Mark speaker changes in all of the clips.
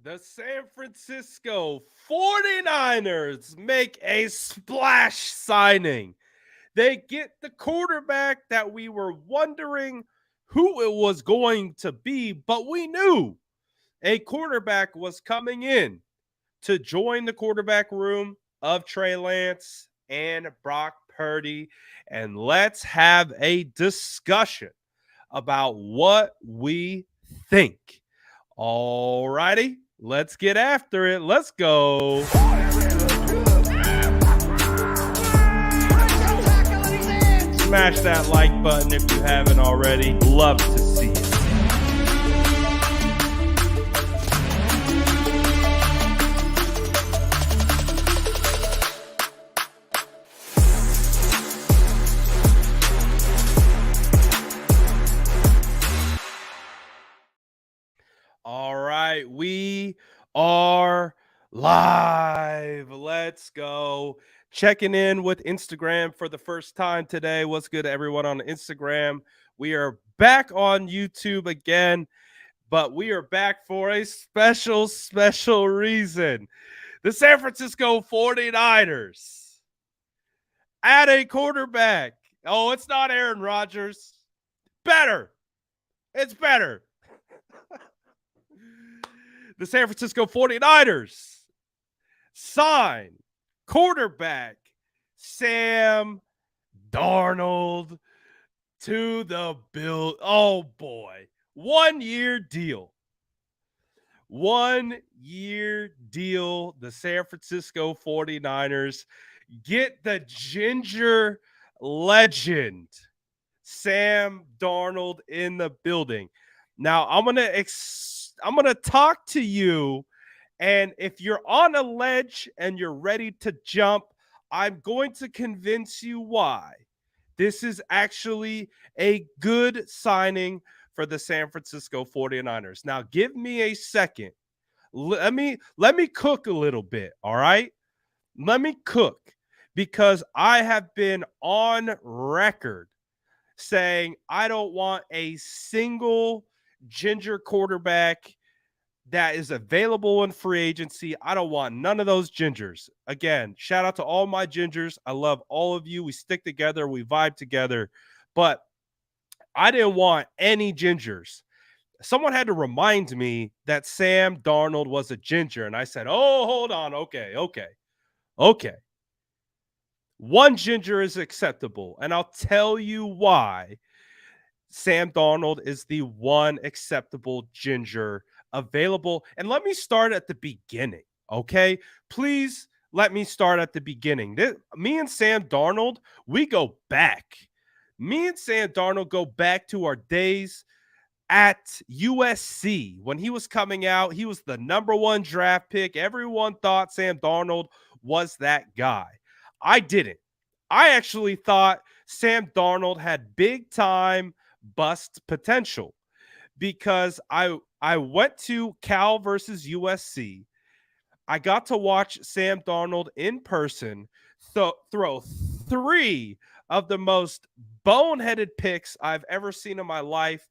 Speaker 1: The San Francisco 49ers make a splash signing. They get the quarterback that we were wondering who it was going to be, but we knew a quarterback was coming in to join the quarterback room of Trey Lance and Brock Purdy. And let's have a discussion about what we think. All righty, let's get after it. Let's go. Smash that like button if you haven't already. Love to see it. All right, we are live. Let's go. Checking in with Instagram for the first time today. What's good, everyone on Instagram? We are back on YouTube again, but we are back for a special reason. The San Francisco 49ers add a quarterback. Oh, it's not Aaron Rodgers. Better. It's better. The San Francisco 49ers sign quarterback Sam Darnold to the Bills. Oh, boy. 1 year deal. 1 year deal. The San Francisco 49ers get the ginger legend Sam Darnold in the building. Now, I'm going to talk to you, and if you're on a ledge and you're ready to jump, I'm going to convince you why this is actually a good signing for the San Francisco 49ers. Now, give me a second. Let me cook a little bit, all right? Let me cook, because I have been on record saying I don't want a single ginger quarterback that is available in free agency. I don't want none of those gingers. Again, shout out to all my gingers. I love all of you. We stick together. We vibe together. But I didn't want any gingers. Someone had to remind me that Sam Darnold was a ginger. And I said, oh, hold on. Okay. One ginger is acceptable. And I'll tell you why Sam Darnold is the one acceptable ginger available. And let me start at the beginning, okay? Please let me start at the beginning. Me and Sam Darnold, we go back. Me and Sam Darnold go back to our days at USC. When he was coming out, he was the #1 draft pick. Everyone thought Sam Darnold was that guy. I didn't. I actually thought Sam Darnold had big time bust potential, because I went to Cal versus USC. I got to watch Sam Darnold in person throw 3 of the most boneheaded picks I've ever seen in my life.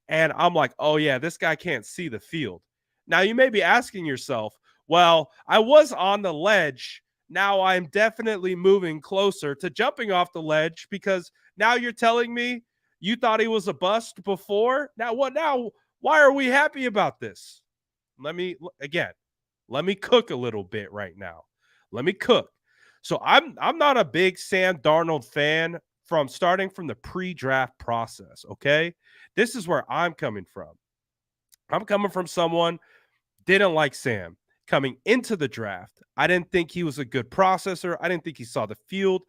Speaker 1: And I'm like, oh yeah, this guy can't see the field. Now you may be asking yourself, well, I was on the ledge. Now I'm definitely moving closer to jumping off the ledge, because now you're telling me you thought he was a bust before. Now what? Now why are we happy about this? Let me cook a little bit right now. Let me cook. So I'm not a big Sam Darnold fan starting from the pre-draft process, okay? This is where I'm coming from. I'm coming from someone didn't like Sam coming into the draft. I didn't think he was a good processor. I didn't think he saw the field.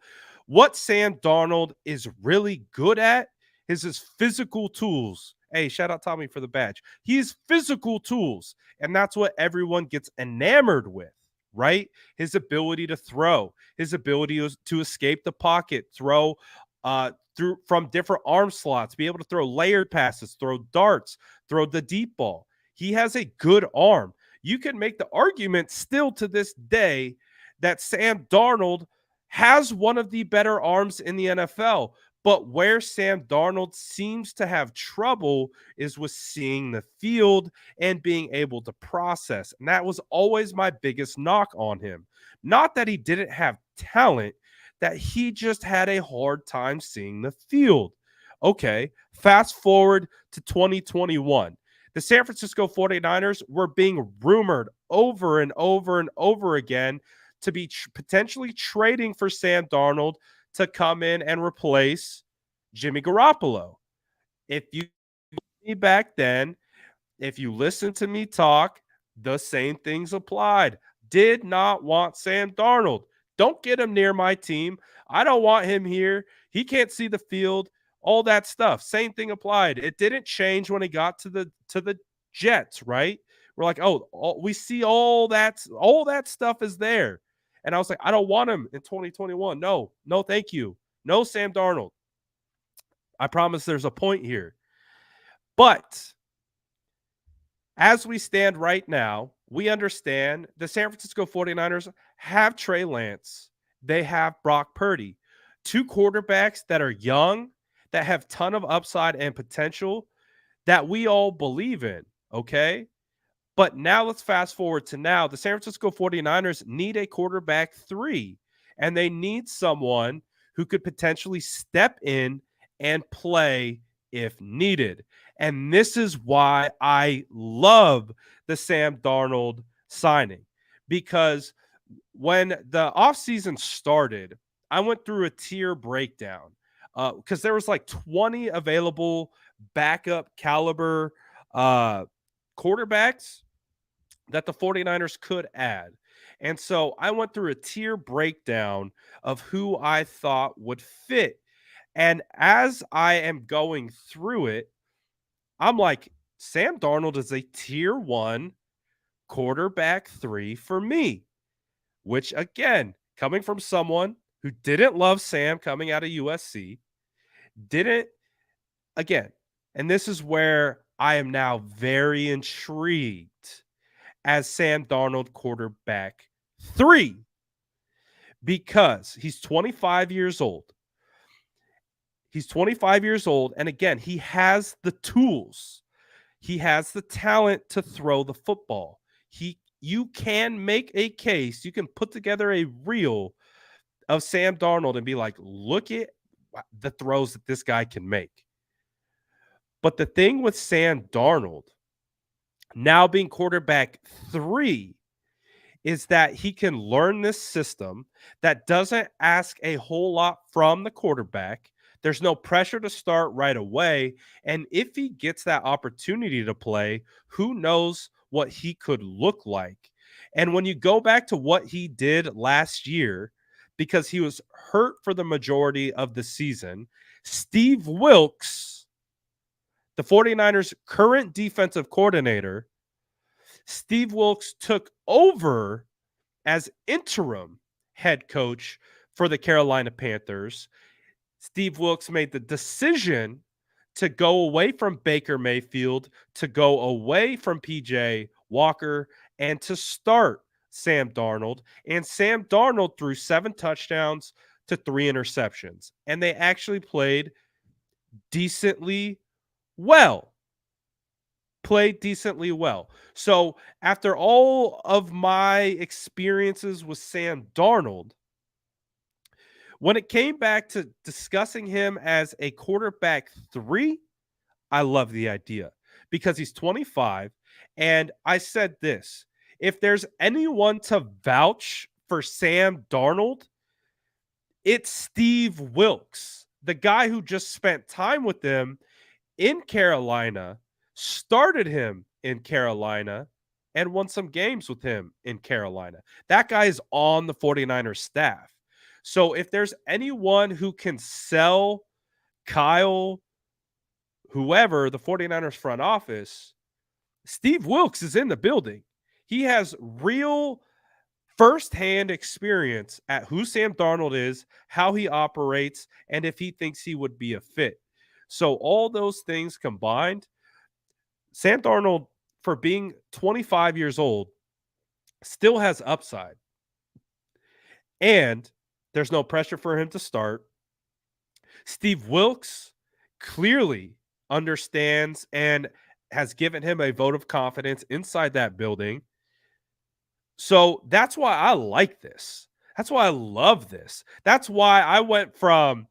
Speaker 1: What Sam Darnold is really good at is his physical tools. Hey, shout out Tommy for the badge. He's physical tools, and that's what everyone gets enamored with, right? His ability to throw, his ability to escape the pocket, throw through from different arm slots, be able to throw layered passes, throw darts, throw the deep ball. He has a good arm. You can make the argument still to this day that Sam Darnold has one of the better arms in the NFL. But where Sam Darnold seems to have trouble is with seeing the field and being able to process. And that was always my biggest knock on him. Not that he didn't have talent, that he just had a hard time seeing the field. Okay, fast forward to 2021. The San Francisco 49ers were being rumored over and over and over again to be potentially trading for Sam Darnold to come in and replace Jimmy Garoppolo. If you me back then, if you listen to me talk, the same things applied. Did not want Sam Darnold. Don't get him near my team. I don't want him here. He can't see the field. All that stuff. Same thing applied. It didn't change when he got to the Jets, right? We're like, we see all that stuff is there. And I was like, I don't want him in 2021. No, thank you. No Sam Darnold. I promise there's a point here. But as we stand right now, we understand the San Francisco 49ers have Trey Lance. They have Brock Purdy. Two quarterbacks that are young, that have ton of upside and potential that we all believe in, okay? But now let's fast forward to now. The San Francisco 49ers need a quarterback 3, and they need someone who could potentially step in and play if needed. And this is why I love the Sam Darnold signing, because when the offseason started, I went through a tier breakdown because there was like 20 available backup caliber quarterbacks that the 49ers could add. And so I went through a tier breakdown of who I thought would fit. And as I am going through it, I'm like, Sam Darnold is a tier 1 quarterback 3 for me, which again, coming from someone who didn't love Sam coming out of USC, didn't, again, and this is where I am now very intrigued as Sam Darnold quarterback 3, because he's 25 years old. He's 25 years old. And again, he has the tools. He has the talent to throw the football. You can make a case. You can put together a reel of Sam Darnold and be like, look at the throws that this guy can make. But the thing with Sam Darnold now being quarterback 3 is that he can learn this system that doesn't ask a whole lot from the quarterback. There's no pressure to start right away. And if he gets that opportunity to play, who knows what he could look like. And when you go back to what he did last year, because he was hurt for the majority of the season, Steve Wilks, the 49ers' current defensive coordinator, Steve Wilks took over as interim head coach for the Carolina Panthers. Steve Wilks made the decision to go away from Baker Mayfield, to go away from PJ Walker, and to start Sam Darnold. And Sam Darnold threw 7 touchdowns to 3 interceptions. And they actually played decently well. So after all of my experiences with Sam Darnold, when it came back to discussing him as a quarterback 3, I love the idea because he's 25. And I said this, if there's anyone to vouch for Sam Darnold, it's Steve Wilks, the guy who just spent time with him in Carolina, started him in Carolina, and won some games with him in Carolina. That guy is on the 49ers staff. So if there's anyone who can sell Kyle, whoever, the 49ers front office, Steve Wilks is in the building. He has real firsthand experience at who Sam Darnold is, how he operates, and if he thinks he would be a fit. So all those things combined, Sam Darnold, for being 25 years old, still has upside. And there's no pressure for him to start. Steve Wilkes clearly understands and has given him a vote of confidence inside that building. So that's why I like this. That's why I love this. That's why I went from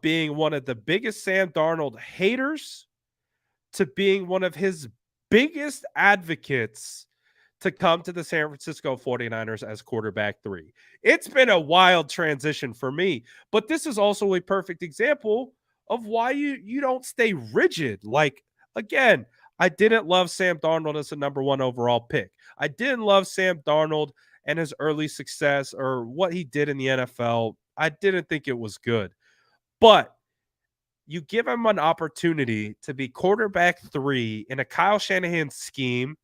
Speaker 1: being one of the biggest Sam Darnold haters to being one of his biggest advocates to come to the San Francisco 49ers as quarterback 3. It's been a wild transition for me, but this is also a perfect example of why you don't stay rigid. Like, again, I didn't love Sam Darnold as a number 1 overall pick. I didn't love Sam Darnold and his early success or what he did in the NFL. I didn't think it was good. But you give him an opportunity to be quarterback 3 in a Kyle Shanahan scheme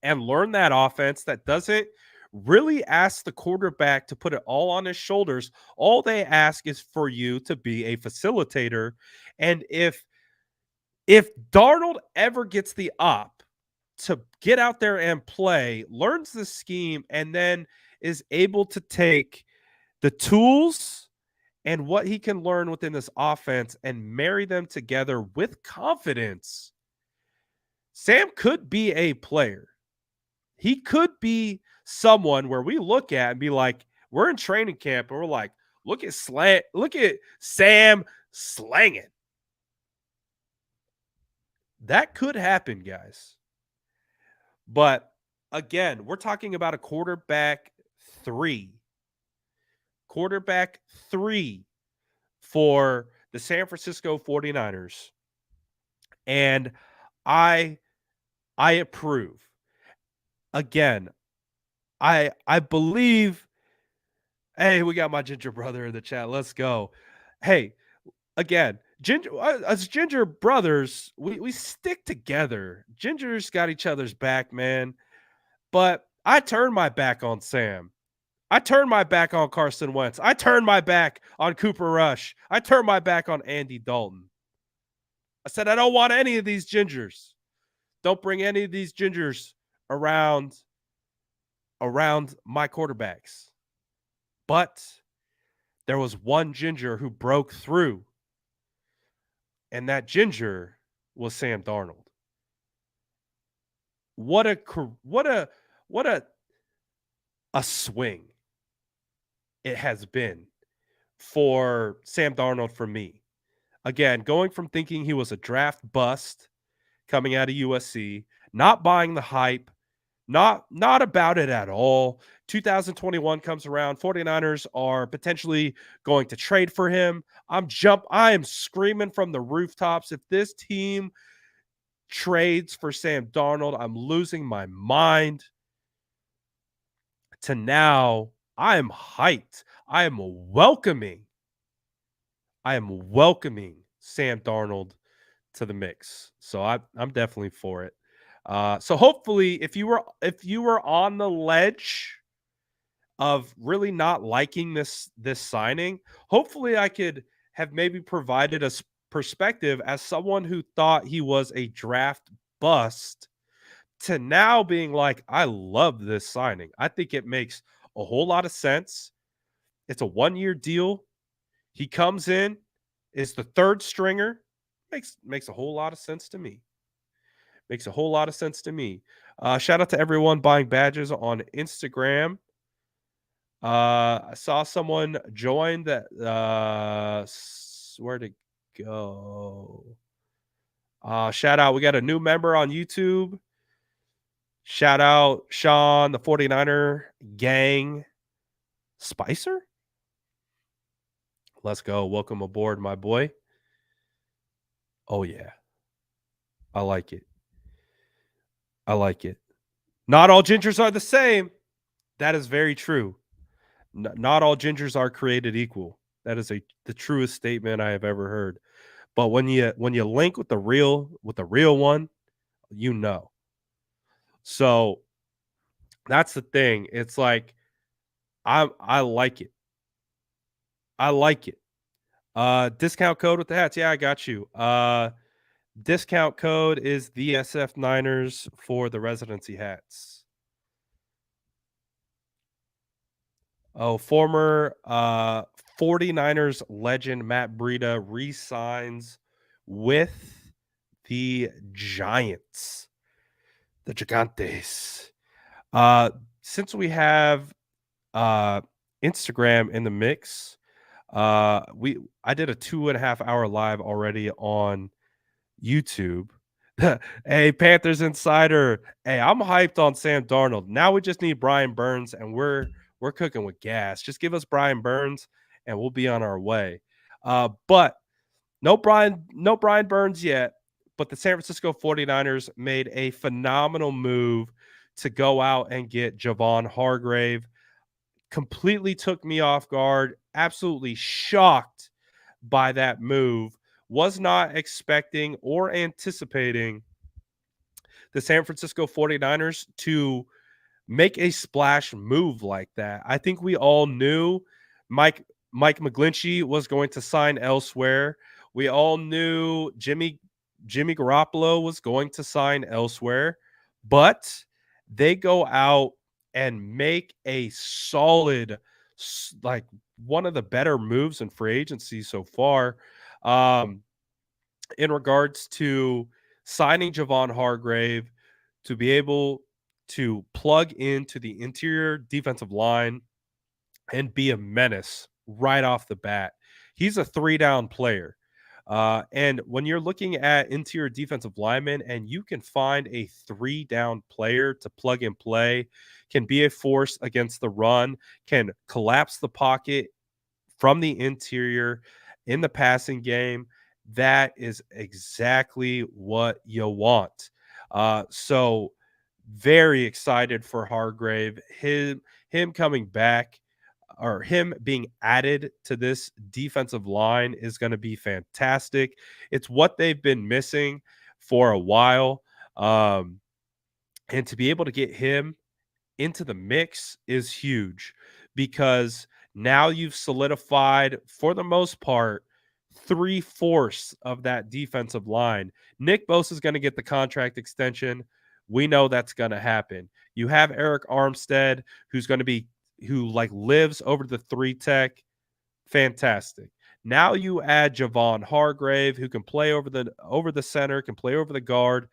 Speaker 1: and learn that offense that doesn't really ask the quarterback to put it all on his shoulders. All they ask is for you to be a facilitator. And if Darnold ever gets the op to get out there and play, learns the scheme, and then is able to take the tools and what he can learn within this offense and marry them together with confidence, Sam could be a player. He could be someone where we look at and be like, we're in training camp and we're like, look at Sam slanging. That could happen, guys. But again, we're talking about a quarterback 3. Quarterback 3 for the San Francisco 49ers. And I approve. Again, I believe. Hey, we got my ginger brother in the chat. Let's go. Hey, again, as ginger brothers, we stick together. Gingers got each other's back, man. But I turned my back on Sam. I turned my back on Carson Wentz. I turned my back on Cooper Rush. I turned my back on Andy Dalton. I said I don't want any of these gingers. Don't bring any of these gingers around my quarterbacks. But there was one ginger who broke through, and that ginger was Sam Darnold. What a swing it has been for Sam Darnold for me. Again, going from thinking he was a draft bust coming out of USC, not buying the hype, not about it at all. 2021 comes around. 49ers are potentially going to trade for him. I am screaming from the rooftops. If this team trades for Sam Darnold, I'm losing my mind. To now, I am hyped. I am welcoming Sam Darnold to the mix. So I'm definitely for it. So hopefully, if you were on the ledge of really not liking this signing, hopefully I could have maybe provided a perspective as someone who thought he was a draft bust to now being like, I love this signing. I think it makes a whole lot of sense. It's a 1-year deal. He comes in, is the third stringer. Makes a whole lot of sense to me. Makes a whole lot of sense to me. Shout out to everyone buying badges on Instagram. I saw someone join that. Where'd it go? Shout out. We got a new member on YouTube. Shout out Sean, the 49er gang. Spicer? Let's go. Welcome aboard, my boy. Oh, yeah. I like it. I like it. Not all gingers are the same. That is very true. Not all gingers are created equal. That is the truest statement I have ever heard. But when you link with the real one, you know. So that's the thing. It's like I like it. I like it. Discount code with the hats. Yeah, I got you. Discount code is the SF Niners for the residency hats. Oh, former 49ers legend Matt Breida re-signs with the Giants, the Gigantes. Uh, since we have uh, Instagram in the mix, I did a 2.5 hour live already on YouTube. Hey, Panthers Insider. Hey, I'm hyped on Sam Darnold. Now we just need Brian Burns, and we're cooking with gas. Just give us Brian Burns, and we'll be on our way. But no Brian Burns yet. But the San Francisco 49ers made a phenomenal move to go out and get Javon Hargrave. Completely took me off guard. Absolutely shocked by that move. Was not expecting or anticipating the San Francisco 49ers to make a splash move like that. I think we all knew Mike Mike McGlinchey was going to sign elsewhere. We all knew Jimmy Garoppolo was going to sign elsewhere, but they go out and make a solid, like one of the better moves in free agency so far. Um, in regards to signing Javon Hargrave to be able to plug into the interior defensive line and be a menace right off the bat. He's a 3 down player. And when you're looking at interior defensive linemen and you can find a 3 down player to plug and play, can be a force against the run, can collapse the pocket from the interior in the passing game, that is exactly what you want. So very excited for Hargrave. Him coming back or him being added to this defensive line is going to be fantastic. It's what they've been missing for a while. Um, and to be able to get him into the mix is huge because now you've solidified, for the most part, 3/4 of that defensive line. Nick Bosa is going to get the contract extension. We know that's going to happen. You have Eric Armstead, who like lives over the 3 tech. Fantastic. Now you add Javon Hargrave, who can play over the center, can play over the guard.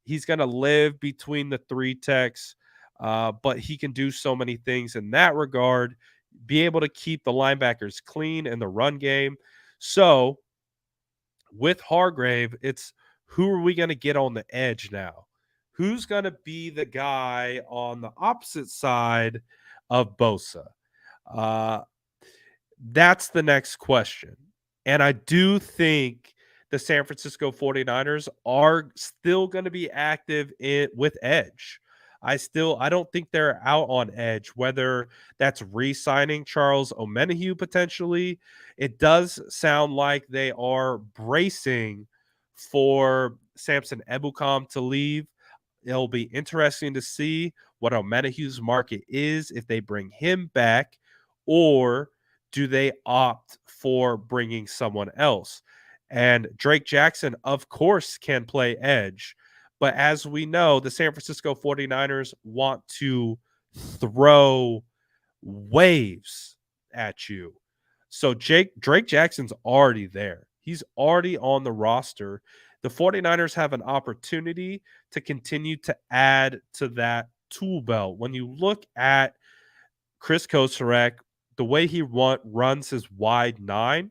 Speaker 1: He's going to live between the 3 techs, but he can do so many things in that regard, be able to keep the linebackers clean in the run game. So with Hargrave, it's who are we going to get on the edge now? Who's going to be the guy on the opposite side of Bosa? Uh, that's the next question. And I do think the San Francisco 49ers are still going to be active with edge. I don't think they're out on edge, whether that's re-signing Charles Omenihu potentially. It does sound like they are bracing for Samson Ebukam to leave. It'll be interesting to see what Omenihu's market is if they bring him back, or do they opt for bringing someone else? And Drake Jackson, of course, can play edge. But as we know, the San Francisco 49ers want to throw waves at you. So Drake Jackson's already there. He's already on the roster. The 49ers have an opportunity to continue to add to that tool belt. When you look at Chris Kosarek, the way he runs his wide 9,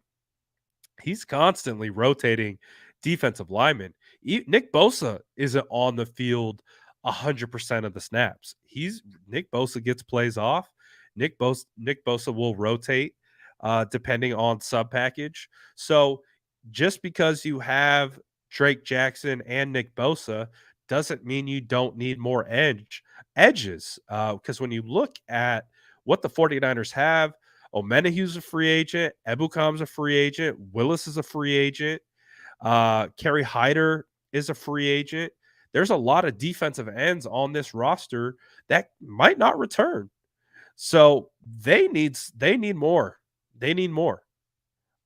Speaker 1: he's constantly rotating defensive linemen. Nick Bosa isn't on the field 100% of the snaps. Nick Bosa gets plays off. Nick Bosa will rotate depending on sub package. So just because you have Drake Jackson and Nick Bosa doesn't mean you don't need more edges. Because when you look at what the 49ers have, Omenahu's a free agent. Ebukam's a free agent. Willis is a free agent. Kerry Hyder is a free agent. There's a lot of defensive ends on this roster that might not return. So they need more. They need more.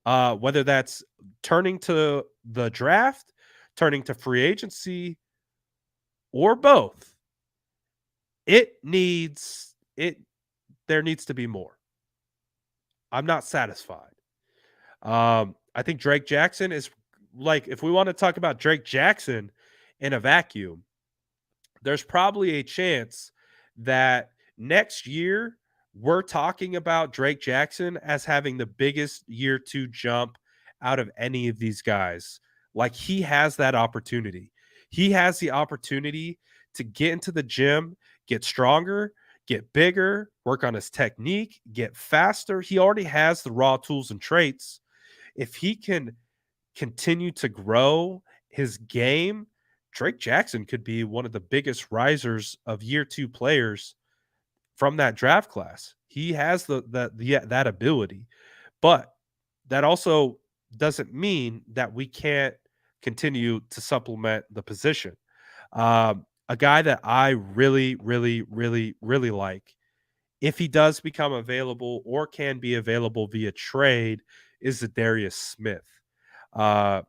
Speaker 1: Whether that's turning to the draft, turning to free agency, or both. There needs to be more. I'm not satisfied. I think Drake Jackson is like, if we want to talk about Drake Jackson in a vacuum, there's probably a chance that next year we're talking about Drake Jackson as having the biggest year two jump out of any of these guys. Like, he has that opportunity. He has the opportunity to get into the gym, get stronger, get bigger, work on his technique, get faster. He already has the raw tools and traits. If he can continue to grow his game, Drake Jackson could be one of the biggest risers of year two players from that draft class. He has that ability, but that also doesn't mean that we can't continue to supplement the position. A guy that I really, really, really, really like, if he does become available or can be available via trade, is Zadarius Smith. Uh,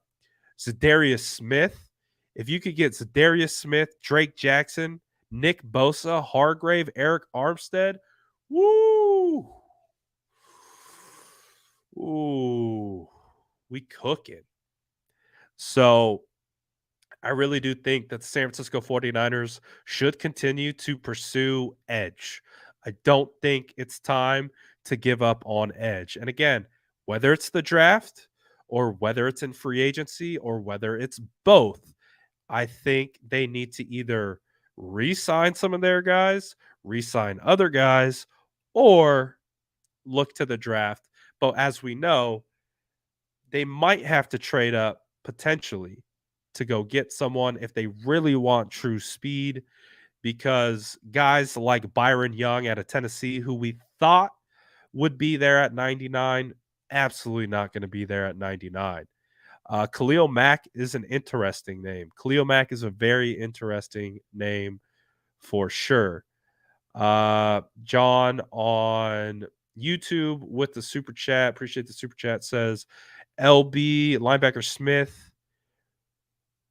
Speaker 1: Zadarius Smith. If you could get Zadarius Smith, Drake Jackson, Nick Bosa, Hargrave, Eric Armstead, woo, ooh, we cooking. So I really do think that the San Francisco 49ers should continue to pursue edge. I don't think it's time to give up on edge. And again, whether it's the draft or whether it's in free agency or whether it's both, I think they need to either re-sign some of their guys, re-sign other guys, or look to the draft. But as we know, they might have to trade up potentially to go get someone if they really want true speed, because guys like Byron Young out of Tennessee, who we thought would be there at 99, absolutely not going to be there at 99. Khalil Mack is an interesting name. Khalil Mack is a very interesting name for sure. John on YouTube with the super chat, appreciate the super chat, says LB linebacker Smith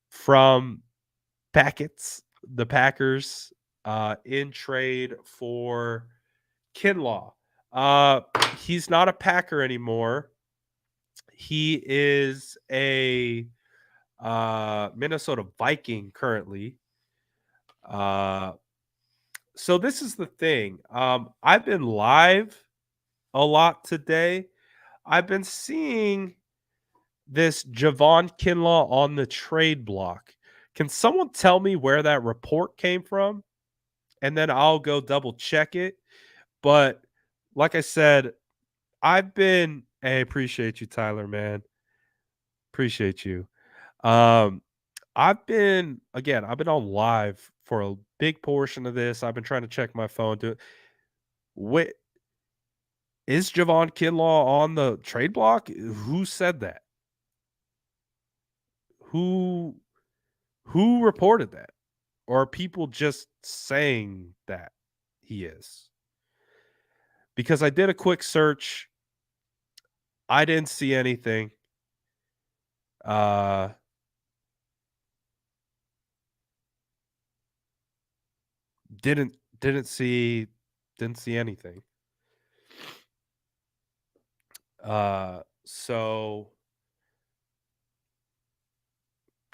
Speaker 1: from the Packers, in trade for Kinlaw. He's not a Packer anymore. He is a Minnesota Viking currently. So this is the thing. I've been live a lot today. I've been seeing this Javon Kinlaw on the trade block. Can someone tell me where that report came from? And then I'll go double check it. But like I said, I appreciate you, Tyler, man. Appreciate you. Um, I've been on live for a big portion of this. I've been trying to check my phone. Wait, is Javon Kinlaw on the trade block? Who said that? Who who reported that? Or are people just saying that he is? Because I did a quick search. I didn't see anything. Uh didn't didn't see didn't see anything. So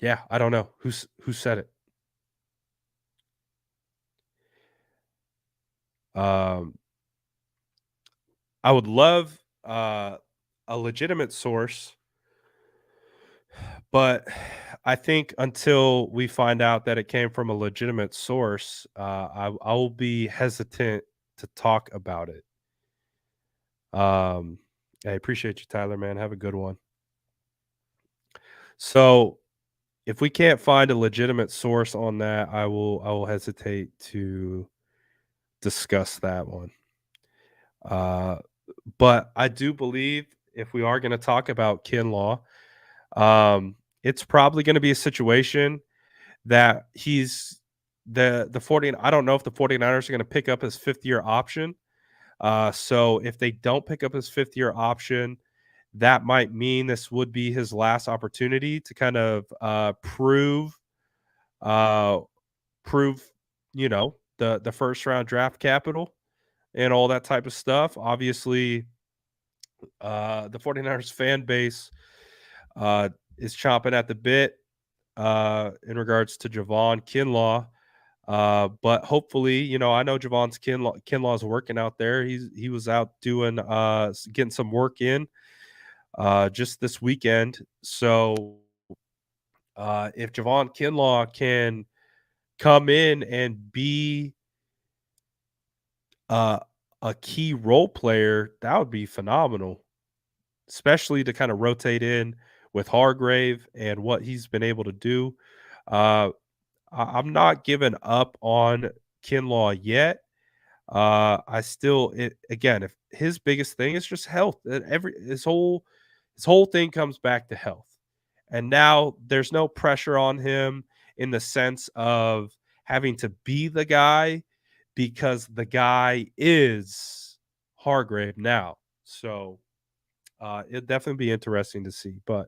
Speaker 1: yeah, I don't know who said it. Um I would love a legitimate source, but I think until we find out that it came from a legitimate source, I will be hesitant to talk about it. Um, I appreciate you, Tyler, man. Have a good one. So, if we can't find a legitimate source on that, I will hesitate to discuss that one. Uh, but I do believe if we are going to talk about Kinlaw, it's probably going to be a situation that he's the 40. I don't know if the 49ers are going to pick up his fifth year option. So if they don't pick up his fifth year option, that might mean this would be his last opportunity to kind of uh, prove, the first round draft capital and all that type of stuff. Obviously, The 49ers fan base uh, is chomping at the bit in regards to Javon Kinlaw. But hopefully, I know Javon's Kinlaw's working out there. He was out doing getting some work in just this weekend. So if Javon Kinlaw can come in and be uh, a key role player, that would be phenomenal, especially to kind of rotate in with Hargrave and what he's been able to do. Uh, I'm not giving up on Kinlaw yet. I still again, if his biggest thing is just health, every his whole thing comes back to health. And now there's no pressure on him in the sense of having to be the guy because the guy is Hargrave now. So it'd definitely be interesting to see. But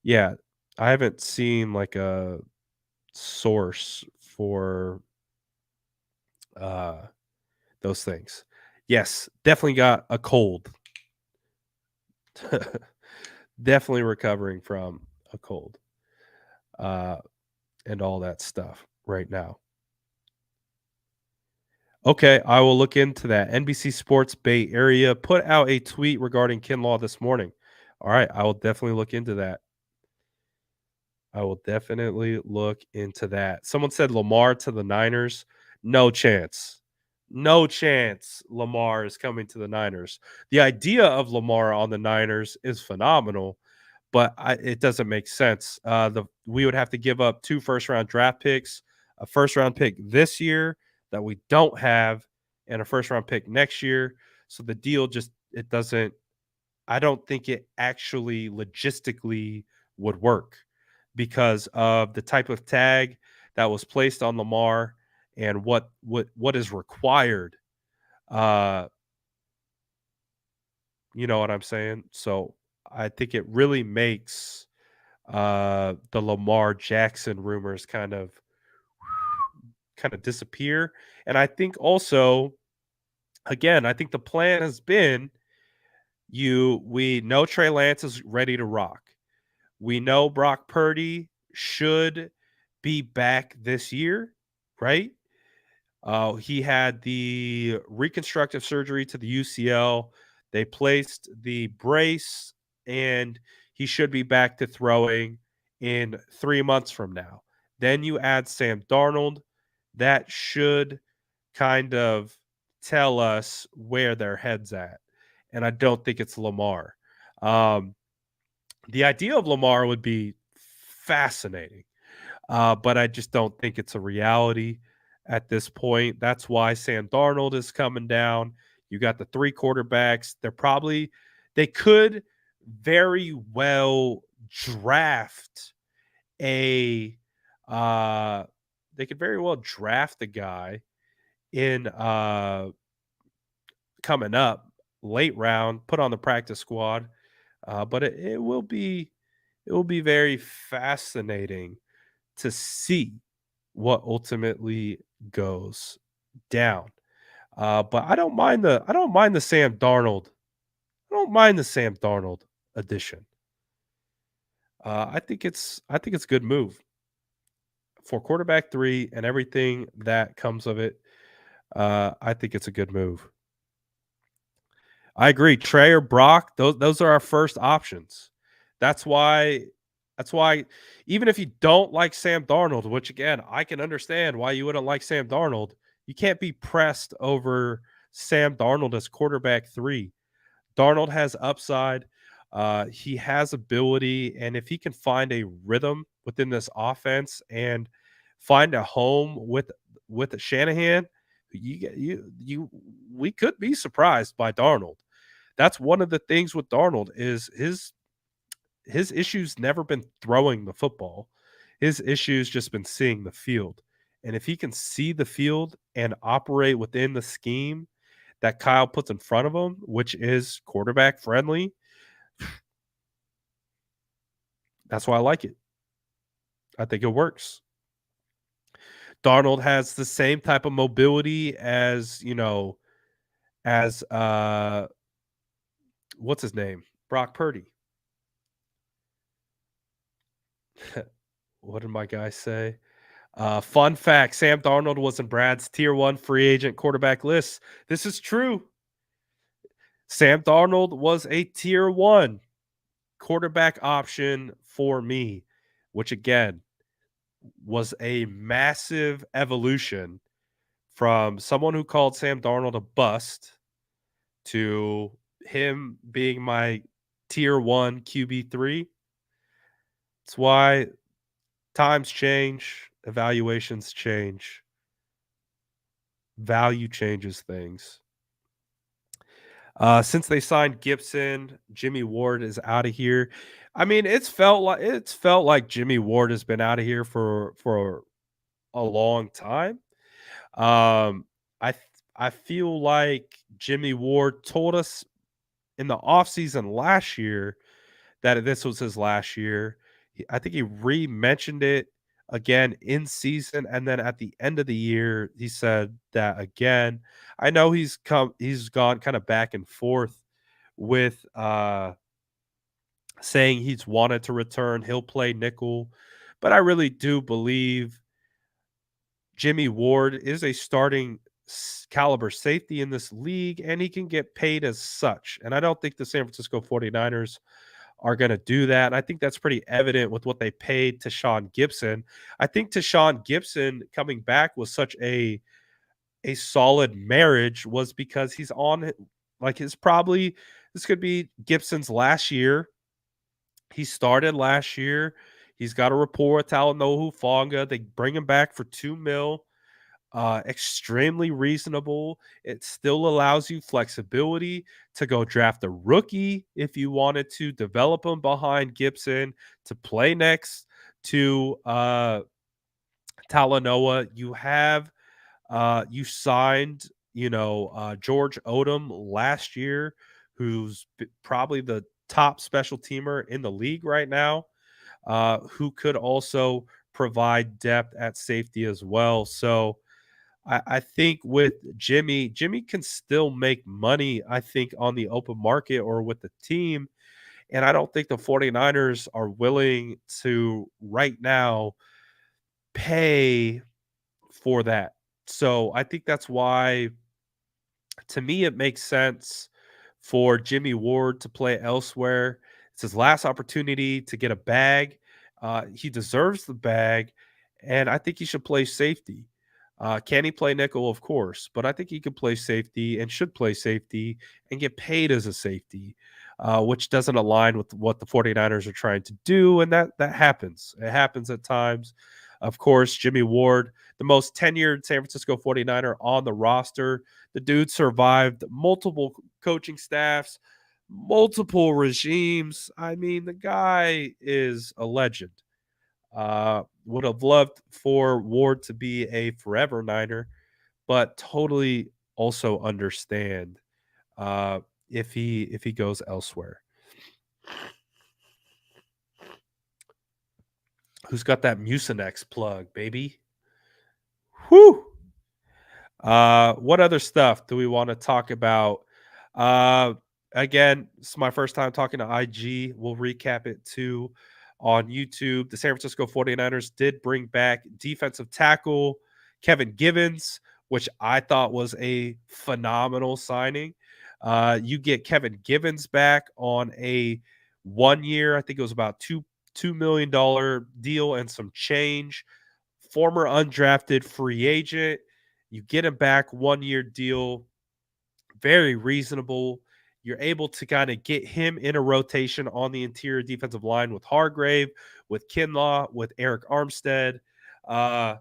Speaker 1: yeah, I haven't seen like a source for uh those things. Yes, definitely got a cold. Definitely recovering from a cold, uh, and all that stuff right now. Okay, I will look into that. NBC Sports Bay Area put out a tweet regarding Kinlaw this morning. All right, I will definitely look into that. I will definitely look into that. Someone said Lamar to the Niners. No chance. No chance Lamar is coming to the Niners. The idea of Lamar on the Niners is phenomenal, but it doesn't make sense. We would have to give up 2 first-round draft picks, a first-round pick this year that we don't have, and a first-round pick next year. So the deal just it doesn't I don't think it actually logistically would work because of the type of tag that was placed on Lamar and what is required. Uh, you know what I'm saying? So I think it really makes the Lamar Jackson rumors kind of disappear. And I think also, again, I think the plan has been we know Trey Lance is ready to rock. We know Brock Purdy should be back this year, right? He had the reconstructive surgery to the UCL. They placed the brace, and he should be back to throwing in 3 months from now. Then you add Sam Darnold. That should kind of tell us where their head's at. And I don't think it's Lamar. Um, the idea of Lamar would be fascinating, but I just don't think it's a reality at this point. That's why Sam Darnold is coming down. You got the 3 quarterbacks. They could very well draft a uh they could very well draft a guy in coming up late round, put on the practice squad. But it will be very fascinating to see what ultimately goes down. But I don't mind the Sam Darnold. I don't mind the Sam Darnold addition. I think it's a good move for quarterback 3 and everything that comes of it. I think it's a good move. I agree. Trey or Brock, those are our first options. That's why that's why even if you don't like Sam Darnold, which again, I can understand why you wouldn't like Sam Darnold, you can't be pressed over Sam Darnold as quarterback 3. Darnold has upside. He has ability, and if he can find a rhythm within this offense and find a home with a Shanahan, we could be surprised by Darnold. That's one of the things with Darnold is his issues never been throwing the football. His issues just been seeing the field. And if he can see the field and operate within the scheme that Kyle puts in front of him, which is quarterback friendly, that's why I like it. I think it works. Darnold has the same type of mobility as what's his name? Brock Purdy. What did my guy say? Fun fact: Sam Darnold was in Brad's tier one free agent quarterback list. This is true. Sam Darnold was a tier one quarterback option for me, which again was a massive evolution from someone who called Sam Darnold a bust to him being my tier one QB3. It's why times change, evaluations change, value changes things. Since they signed Gibson, Jimmy Ward is out of here. I mean, it's felt like Jimmy Ward has been out of here for a long time. Um, I th- I feel like Jimmy Ward told us in the offseason last year that this was his last year. I think he re-mentioned it again in season, and then at the end of the year, he said that again. I know he's gone kind of back and forth with saying he's wanted to return. He'll play nickel, but I really do believe Jimmy Ward is a starting caliber safety in this league, and he can get paid as such. And I don't think the San Francisco 49ers are going to do that. And I think that's pretty evident with what they paid to Sean Gibson. I think to Sean Gibson coming back was such a solid marriage was because he's on like his probably this could be Gibson's last year. He started last year. He's got a rapport with Talanoa Hufanga. They bring him back for 2 mil. Extremely reasonable. It still allows you flexibility to go draft a rookie if you wanted to develop him behind Gibson to play next to Talanoa. You signed, George Odom last year, who's probably the top special teamer in the league right now, who could also provide depth at safety as well. So I think with Jimmy can still make money, I think, on the open market or with the team. And I don't think the 49ers are willing to right now pay for that. So I think that's why, to me, it makes sense for Jimmy Ward to play elsewhere. It's his last opportunity to get a bag. He deserves the bag, and I think he should play safety. Can he play nickel? Of course, but I think he could play safety and should play safety and get paid as a safety, which doesn't align with what the 49ers are trying to do, and that happens. It happens at times. Of course, Jimmy Ward, the most tenured San Francisco 49er on the roster. The dude survived multiple coaching staffs, multiple regimes. I mean, the guy is a legend. Would have loved for Ward to be a forever Niner, but totally also understand uh, if he goes elsewhere. Who's got that Mucinex plug, baby? Whoo! What other stuff do we want to talk about? Uh, Again, it's my first time talking to IG. We'll recap it too on YouTube. The San Francisco 49ers did bring back defensive tackle Kevin Givens, which I thought was a phenomenal signing. You get Kevin Givens back on a 1 year, I think it was about $2 million deal and some change. Former undrafted free agent. You get him back 1 year deal, very reasonable. You're able to kind of get him in a rotation on the interior defensive line with Hargrave, with Kinlaw, with Eric Armstead, uh,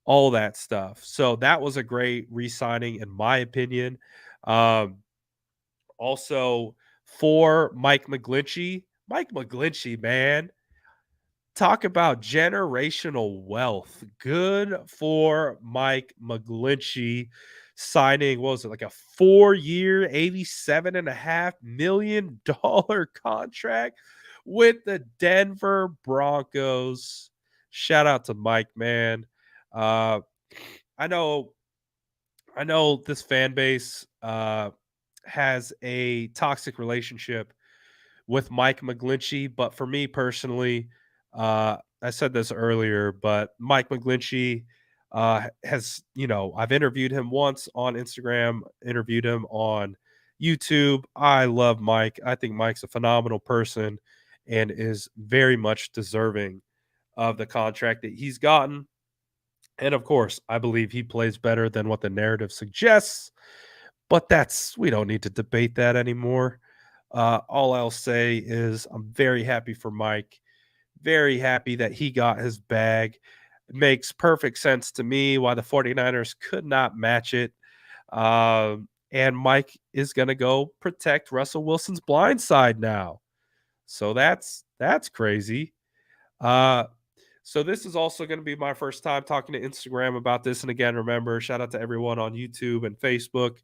Speaker 1: all that stuff. So that was a great re-signing, in my opinion. Um, Also, for Mike McGlinchey, man, talk about generational wealth. Good for Mike McGlinchey signing, what was it, like a 4 year, $87.5 million contract with the Denver Broncos. Shout out to Mike, man. Uh, I know, I know this fan base has a toxic relationship with Mike McGlinchey, but for me personally, I said this earlier, but Mike McGlinchey has, I've interviewed him once on Instagram, interviewed him on YouTube. I love Mike. I think Mike's a phenomenal person and is very much deserving of the contract that he's gotten. And of course, I believe he plays better than what the narrative suggests, but we don't need to debate that anymore. All I'll say is I'm very happy for Mike, very happy that he got his bag. It makes perfect sense to me why the 49ers could not match it. And Mike is going to go protect Russell Wilson's blind side now. So that's crazy. Uh, so this is also going to be my first time talking to Instagram about this. And again, remember, shout out to everyone on YouTube and Facebook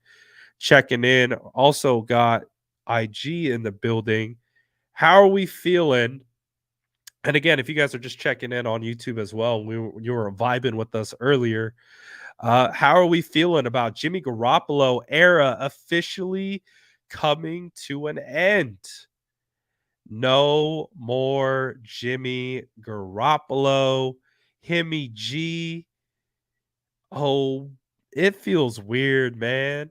Speaker 1: checking in. Also got IG in the building. How are we feeling? And again, if you guys are just checking in on YouTube as well, you were vibing with us earlier. How are we feeling about Jimmy Garoppolo era officially coming to an end? No more Jimmy Garoppolo, Himmy G. Oh, it feels weird, man.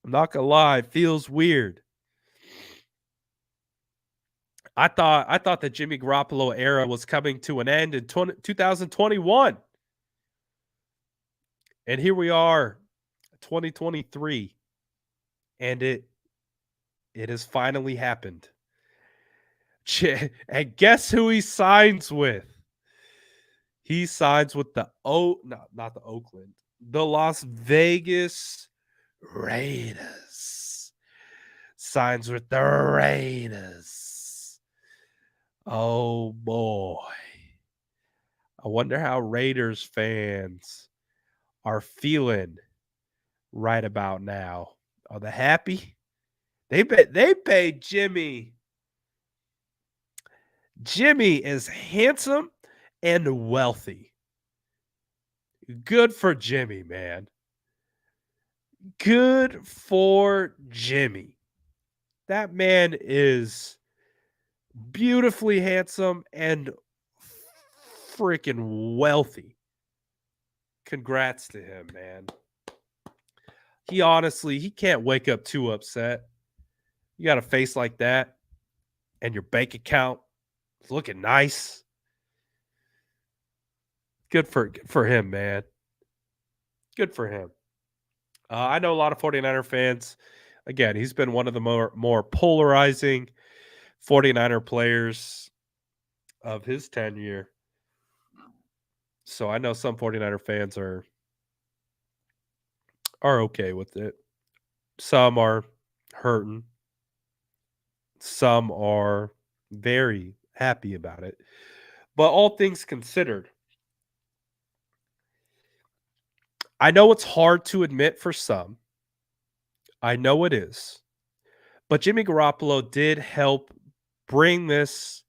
Speaker 1: I'm not gonna lie, it feels weird. I thought the Jimmy Garoppolo era was coming to an end in 2021. And here we are, 2023, and it has finally happened. And guess who he signs with? He signs with no, not the Oakland, the Las Vegas Raiders. Signs with the Raiders. Oh boy. I wonder how Raiders fans are feeling right about now. Are they happy? They paid Jimmy. Jimmy is handsome and wealthy. Good for Jimmy, man. Good for Jimmy. That man is beautifully handsome and freaking wealthy. Congrats to him, man. He can't wake up too upset. You got a face like that and your bank account is looking nice. Good for him, man. Good for him. I know a lot of 49er fans. Again, he's been one of the more polarizing 49er players of his tenure. So I know some 49er fans are okay with it. Some are hurting. Some are very happy about it. But all things considered, I know it's hard to admit for some. I know it is. But Jimmy Garoppolo did help bring this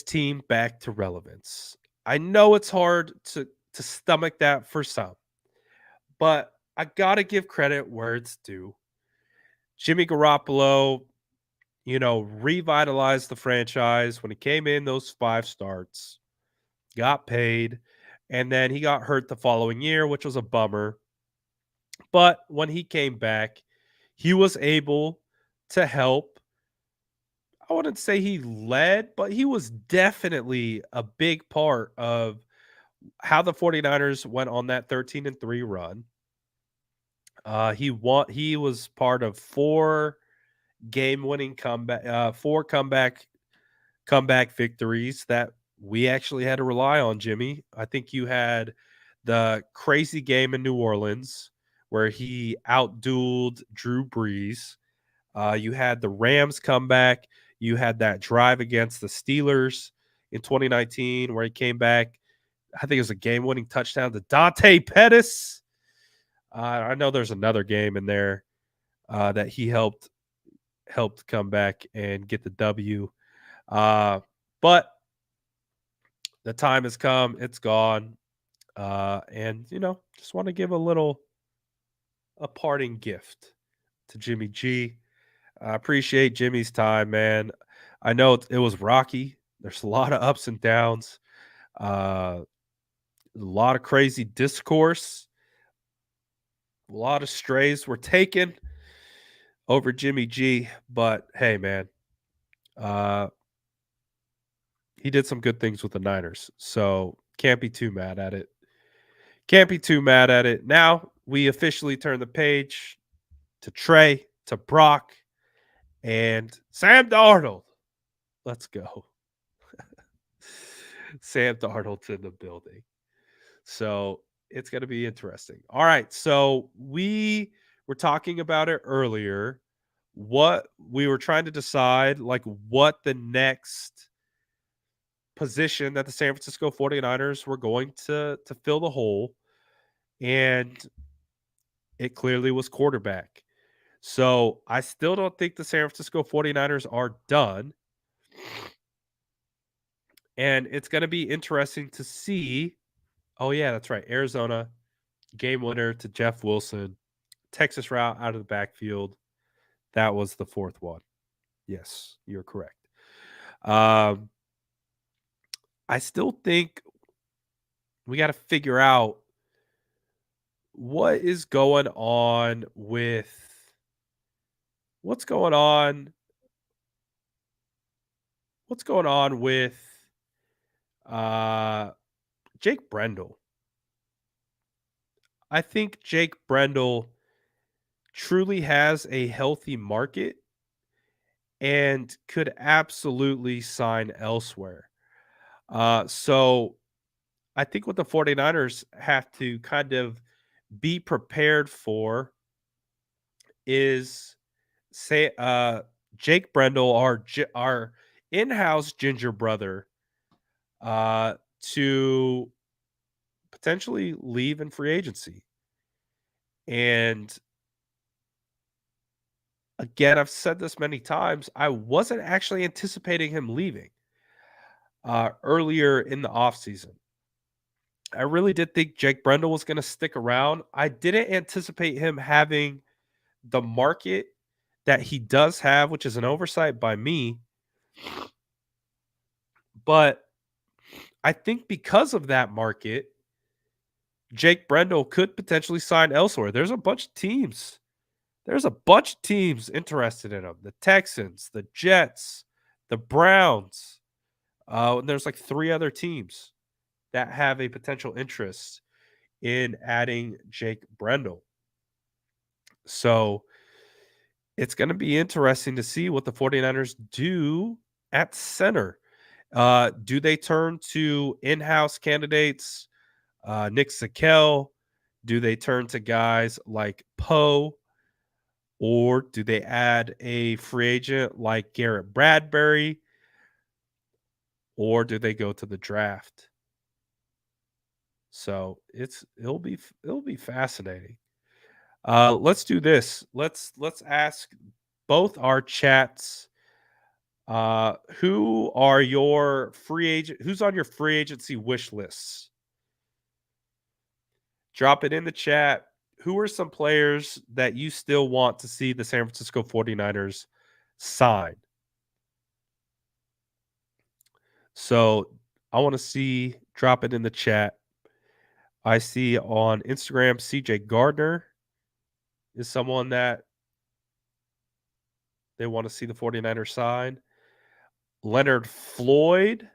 Speaker 1: team back to relevance. I know it's hard to stomach that for some. But I got to give credit where it's due. Jimmy Garoppolo, revitalized the franchise when he came in those 5 starts, got paid, and then he got hurt the following year, which was a bummer. But when he came back, he was able to help. I wouldn't say he led, but he was definitely a big part of how the 49ers went on that 13-3 run. He was part of 4 game-winning comeback 4 comeback victories that we actually had to rely on, Jimmy. I think you had the crazy game in New Orleans where he outdueled Drew Brees. You had the Rams comeback. You had that drive against the Steelers in 2019 where he came back. I think it was a game-winning touchdown to Dante Pettis. I know there's another game in there that he helped come back and get the W. But the time has come. It's gone. And, just want to give a little a parting gift to Jimmy G. I appreciate Jimmy's time, man. I know it was rocky. There's a lot of ups and downs, a lot of crazy discourse, a lot of strays were taken over Jimmy G. But hey, man, uh, he did some good things with the Niners, so can't be too mad at it. Can't be too mad at it. Now we officially turn the page to Trey, to Brock, and Sam Darnold. Let's go. Sam Darnold's in the building. So it's going to be interesting. All right. So we were talking about it earlier. What we were trying to decide, like what the next position that the San Francisco 49ers were going to fill the hole. And it clearly was quarterback. So I still don't think the San Francisco 49ers are done. And it's going to be interesting to see. Oh, yeah, that's right. Arizona, game winner to Jeff Wilson. Texas route out of the backfield. That was the fourth one. Yes, you're correct. Um, I still think we got to figure out what is going on with what's going on. What's going on with uh, Jake Brendel? I think Jake Brendel truly has a healthy market and could absolutely sign elsewhere. So I think what the 49ers have to kind of be prepared for is say Jake Brendel, our in-house ginger brother, to potentially leave in free agency. And again, I've said this many times. I wasn't actually anticipating him leaving earlier in the offseason. I really did think Jake Brendel was going to stick around. I didn't anticipate him having the market that he does have, which is an oversight by me. But I think because of that market, Jake Brendel could potentially sign elsewhere. There's a bunch of teams. There's a bunch of teams interested in him. The Texans, the Jets, the Browns. And there's like 3 other teams that have a potential interest in adding Jake Brendel. So it's going to be interesting to see what the 49ers do at center. Do they turn to in-house candidates, Nick Zakel? Do they turn to guys like Poe? Or do they add a free agent like Garrett Bradbury? Or do they go to the draft? So it'll be fascinating. Let's do this. Let's ask both our chats. Who are your free agent? Who's on your free agency wish lists? Drop it in the chat. Who are some players that you still want to see the San Francisco 49ers sign? So I want to see, drop it in the chat. I see on Instagram, CJ Gardner is someone that they want to see the 49ers sign. Leonard Floyd,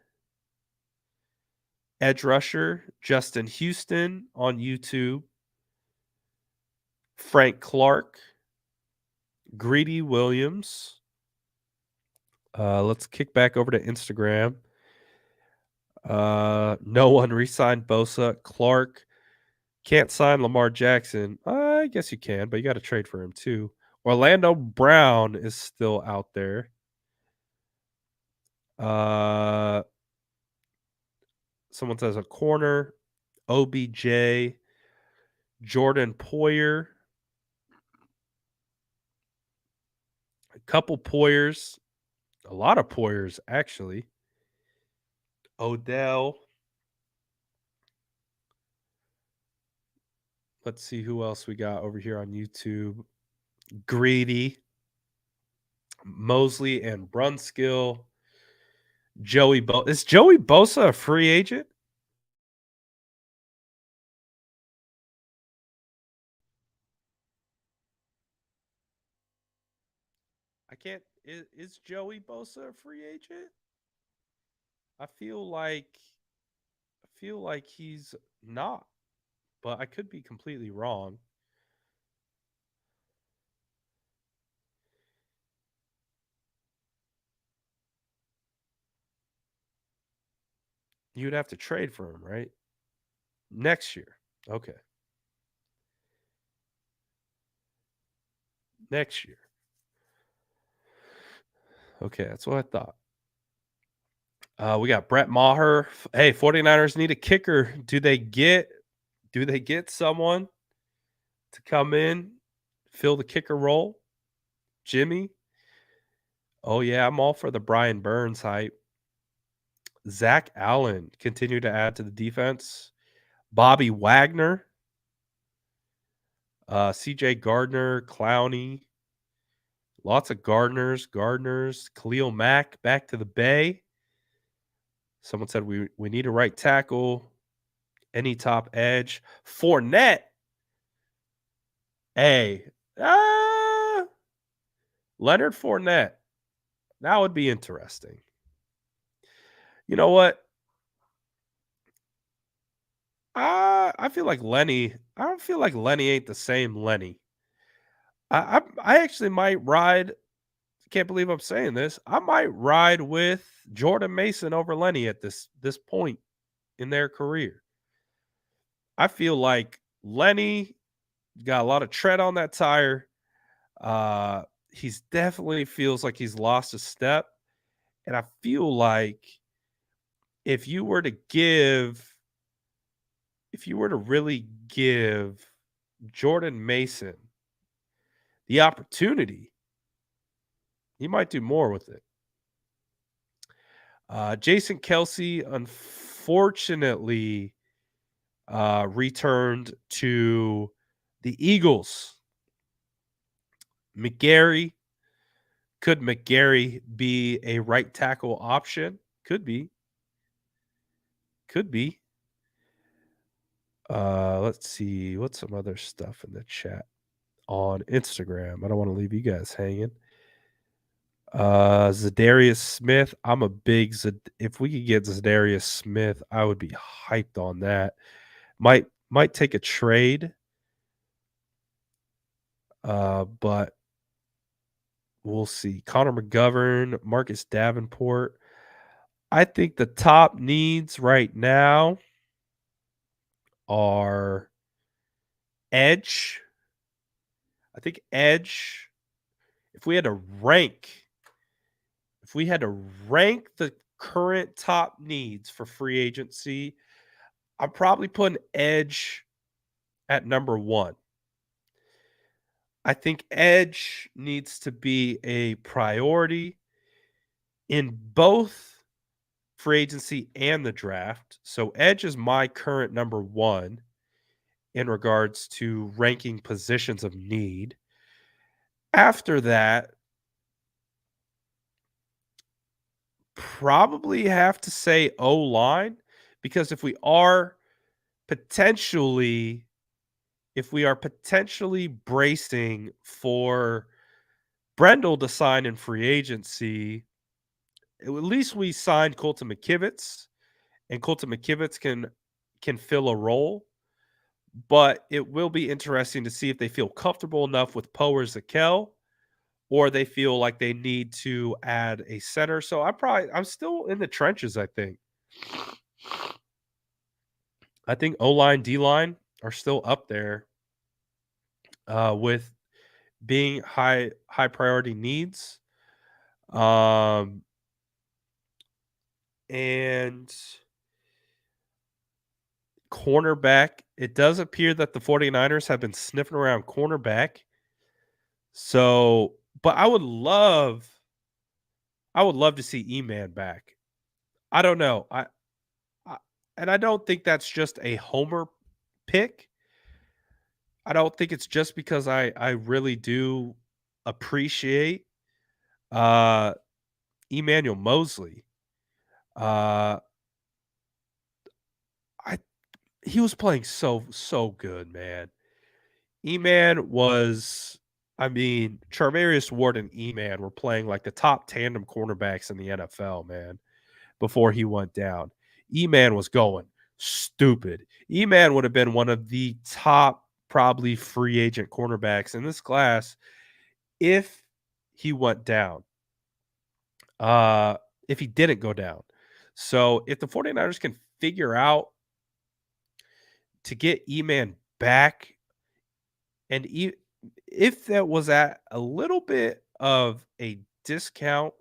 Speaker 1: edge rusher, Justin Houston on YouTube. Frank Clark, Greedy Williams. Let's kick back over to Instagram. No one re-signed Bosa. Clark can't sign Lamar Jackson. I guess you can, but you got to trade for him too. Orlando Brown is still out there. Someone says a corner. OBJ. Jordan Poyer. A couple Poyers. A lot of Poyers, actually. Odell. Let's see who else we got over here on YouTube. Greedy, Mosley, and Brunskill. Is Joey Bosa a free agent? I can't. Is Joey Bosa a free agent? I feel like he's not, but I could be completely wrong. You'd have to trade for him, right? Next year. Okay. Next year. Okay, that's what I thought. We got Brett Maher. Hey, 49ers need a kicker. Do they get someone to come in, fill the kicker role? Jimmy? Oh yeah, I'm all for the Brian Burns hype. Zach Allen continue to add to the defense. Bobby Wagner, CJ Gardner, Clowney, lots of Gardners, Khalil Mack back to the Bay. Someone said we need a right tackle, any top edge. Fournette, hey, Leonard Fournette, that would be interesting. You know what? I feel like Lenny. I don't feel like Lenny ain't the same Lenny. I actually might ride. Can't believe I'm saying this. I might ride with Jordan Mason over Lenny at this point in their career. I feel like Lenny got a lot of tread on that tire. Uh, he's definitely feels like he's lost a step, and I feel like if you were to give, if you were to really give Jordan Mason the opportunity, he might do more with it. Jason Kelsey, unfortunately, returned to the Eagles. McGarry, could McGarry be a right tackle option? Could be. Could be. Let's see. What's some other stuff in the chat on Instagram? I don't want to leave you guys hanging. Zadarius Smith. I'm a big if we could get Zadarius Smith, I would be hyped on that. Might take a trade. But we'll see. Connor McGovern, Marcus Davenport. I think the top needs right now are edge. I think edge. If we had to rank, if we had to rank the current top needs for free agency, I'm probably putting edge at number one. I think edge needs to be a priority in both free agency and the draft. So edge is my current number one in regards to ranking positions of need. After that, probably have to say O line, because potentially if we are potentially bracing for Brendel to sign in free agency, at least we signed Colton McKivitz, and Colton McKivitz can fill a role. But it will be interesting to see if they feel comfortable enough with Poe or Zakel, or they feel like they need to add a center. So I'm still in the trenches, I think O-line, D-line are still up there with being high priority needs. And cornerback, it does appear that the 49ers have been sniffing around cornerback. So, but I would love to see E-Man back. I don't know. I and I don't think that's just a homer pick. I don't think it's just because I really do appreciate uh Emmanuel Mosley. Uh I He was playing so good, man. E-Man was I mean, Charvarius Ward and E-Man were playing like the top tandem cornerbacks in the NFL, man, before he went down. E-Man was going stupid. E-Man would have been one of the top probably free agent cornerbacks in this class if he went down. Uh if he didn't go down. So, if the 49ers can figure out to get E-Man back and if that was at a little bit of a discount,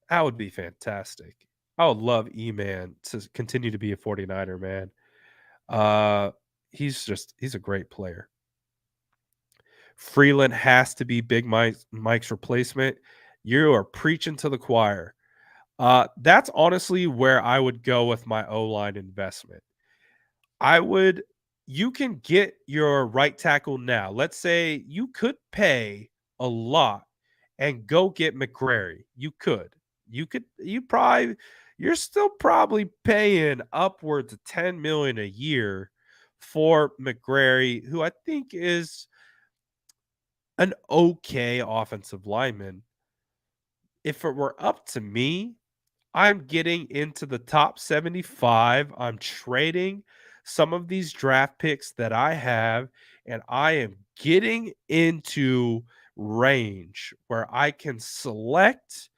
Speaker 1: that would be fantastic. I would love E-Man to continue to be a 49er, man. Uh, he's a great player. Freeland has to be Big Mike's replacement. You are preaching to the choir. That's honestly where I would go with my O-line investment. I would You can get your right tackle now. Let's say you could pay a lot and go get McCrary. You could. You're still probably paying upwards of 10 million a year for McCrary, who I think is an okay offensive lineman. If it were up to me, I'm getting into the top 75. I'm trading some of these draft picks that I have, and I am getting into range where I can select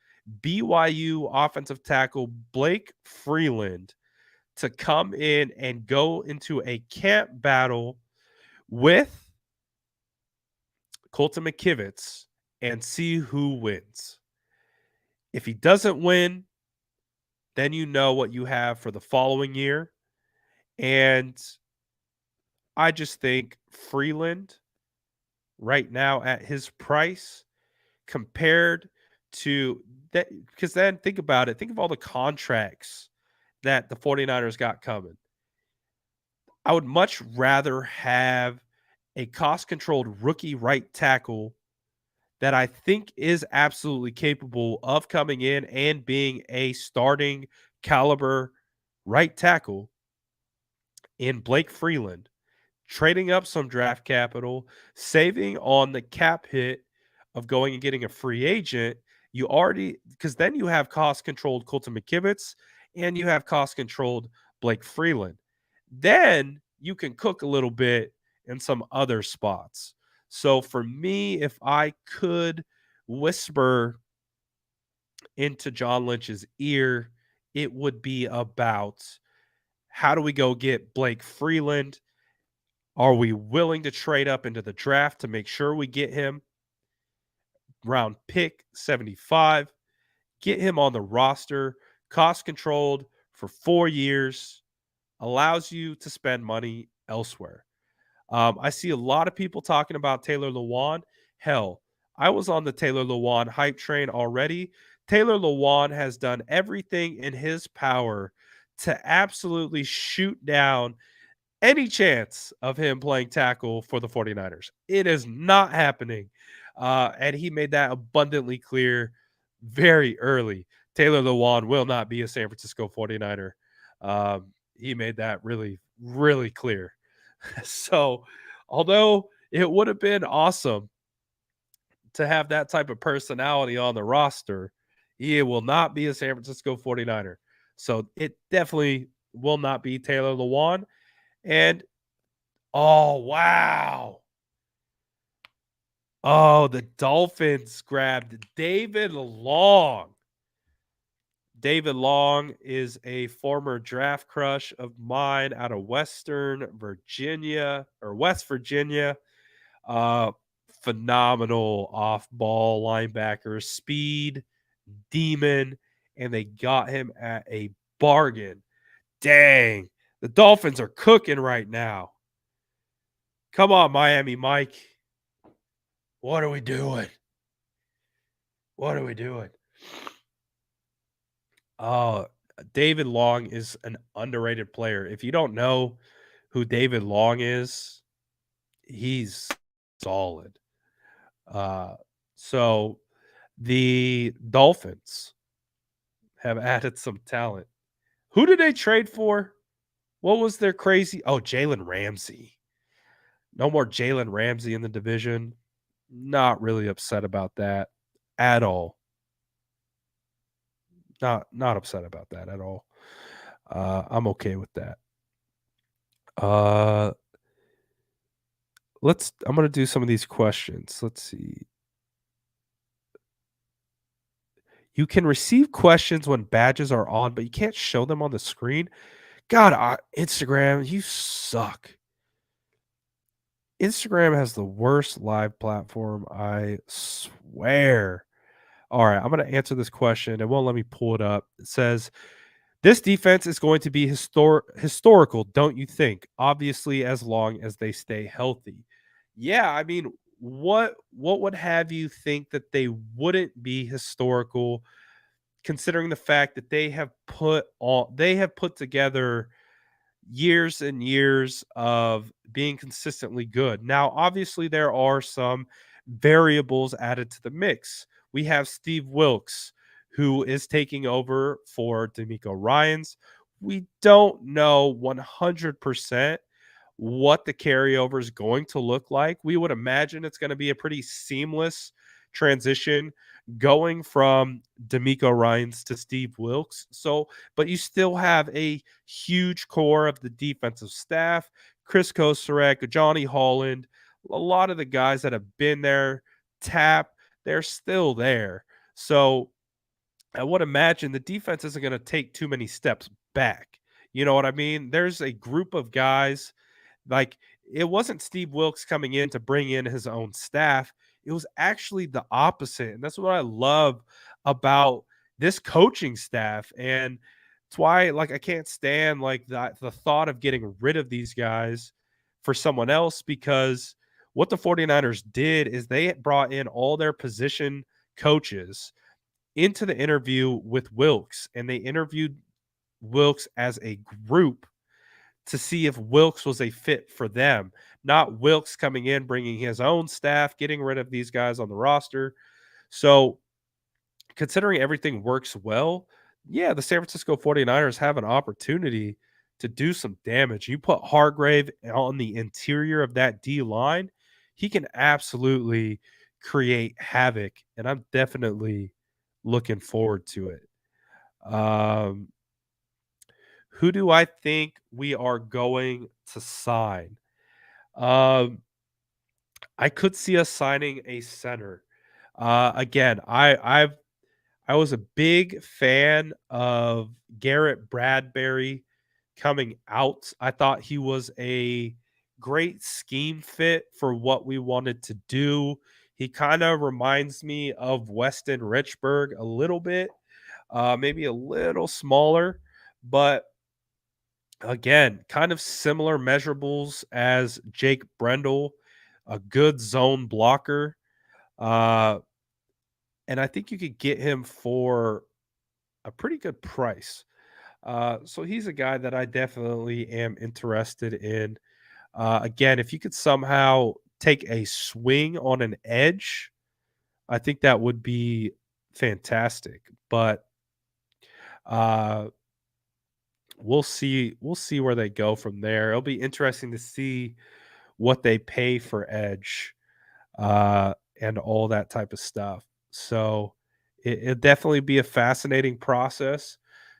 Speaker 1: BYU offensive tackle Blake Freeland to come in and go into a camp battle with Colton McKivitz and see who wins. If he doesn't win, then you know what you have for the following year. And I just think Freeland right now at his price compared to that, because then think about it. Think of all the contracts that the 49ers got coming. I would much rather have a cost controlled rookie right tackle that I think is absolutely capable of coming in and being a starting caliber right tackle in Blake Freeland, trading up some draft capital, saving on the cap hit of going and getting a free agent. You already, because then you have cost controlled Colton McKivitz and you have cost controlled Blake Freeland. Then you can cook a little bit in some other spots. So for me, if I could whisper into John Lynch's ear, it would be about how do we go get Blake Freeland? Are we willing to trade up into the draft to make sure we get him? Round pick 75, get him on the roster, cost controlled for 4 years, allows you to spend money elsewhere. I see a lot of people talking about Taylor Lewan. Hell, I was on the Taylor Lewan hype train already. Taylor Lewan has done everything in his power to absolutely shoot down any chance of him playing tackle for the 49ers. It is not happening. And he made that abundantly clear very early. Taylor Lewan will not be a San Francisco 49er. He made that really, really clear. So, although it would have been awesome to have that type of personality on the roster, he will not be a San Francisco 49er. So, it definitely will not be Taylor Lewan. And oh, wow. Oh, the Dolphins grabbed David Long. David Long is a former draft crush of mine out of Western Virginia or West Virginia. Uh, Phenomenal off ball linebacker, speed, demon, and they got him at a bargain. Dang, the Dolphins are cooking right now. Come on, Miami Mike. What are we doing? What are we doing? Oh, David Long is an underrated player. If you don't know who David Long is, he's solid. Uh, so the Dolphins have added some talent. Who did they trade for? What was their crazy? Oh, Jalen Ramsey. No more Jalen Ramsey in the division. Not really upset about that at all. Not upset about that at all. I'm okay with that. Uh, I'm gonna do some of these questions. Let's see. You can receive questions when badges are on, but you can't show them on the screen. God, Instagram, you suck. Instagram has the worst live platform, I swear. All right, I'm going to answer this question. It won't let me pull it up. It says, this defense is going to be historical, don't you think? Obviously, as long as they stay healthy. Yeah, I mean, what would have you think that they wouldn't be historical, considering the fact that they have put together years and years of being consistently good. Now, obviously, there are some variables added to the mix. We have Steve Wilks, who is taking over for D'Amico Ryans. We don't know 100% what the carryover is going to look like. We would imagine it's going to be a pretty seamless transition going from D'Amico Ryans to Steve Wilks. So, but you still have a huge core of the defensive staff, Chris Kosarek, Johnny Holland, a lot of the guys that have been there, Tap, they're still there. So I would imagine the defense isn't going to take too many steps back. You know what I mean? There's a group of guys like, it wasn't Steve Wilks coming in to bring in his own staff. It was actually the opposite. And that's what I love about this coaching staff. And it's why, like, I can't stand like the thought of getting rid of these guys for someone else, because what the 49ers did is they brought in all their position coaches into the interview with Wilks, and they interviewed Wilks as a group to see if Wilks was a fit for them, not Wilks coming in, bringing his own staff, getting rid of these guys on the roster. So, considering everything works well, yeah, the San Francisco 49ers have an opportunity to do some damage. You put Hargrave on the interior of that D line, he can absolutely create havoc, and I'm definitely looking forward to it. Um, who do I think we are going to sign? Um, I could see us signing a center. Again, I was a big fan of Garrett Bradbury coming out. I thought he was a great scheme fit for what we wanted to do. He kind of reminds me of Weston Richburg a little bit, maybe a little smaller, but again, kind of similar measurables as Jake Brendel, a good zone blocker. Uh, and I think you could get him for a pretty good price. So he's a guy that I definitely am interested in. Again, if you could somehow take a swing on an edge, I think that would be fantastic. But uh, we'll see where they go from there. It'll be interesting to see what they pay for edge, and all that type of stuff. So it'll definitely be a fascinating process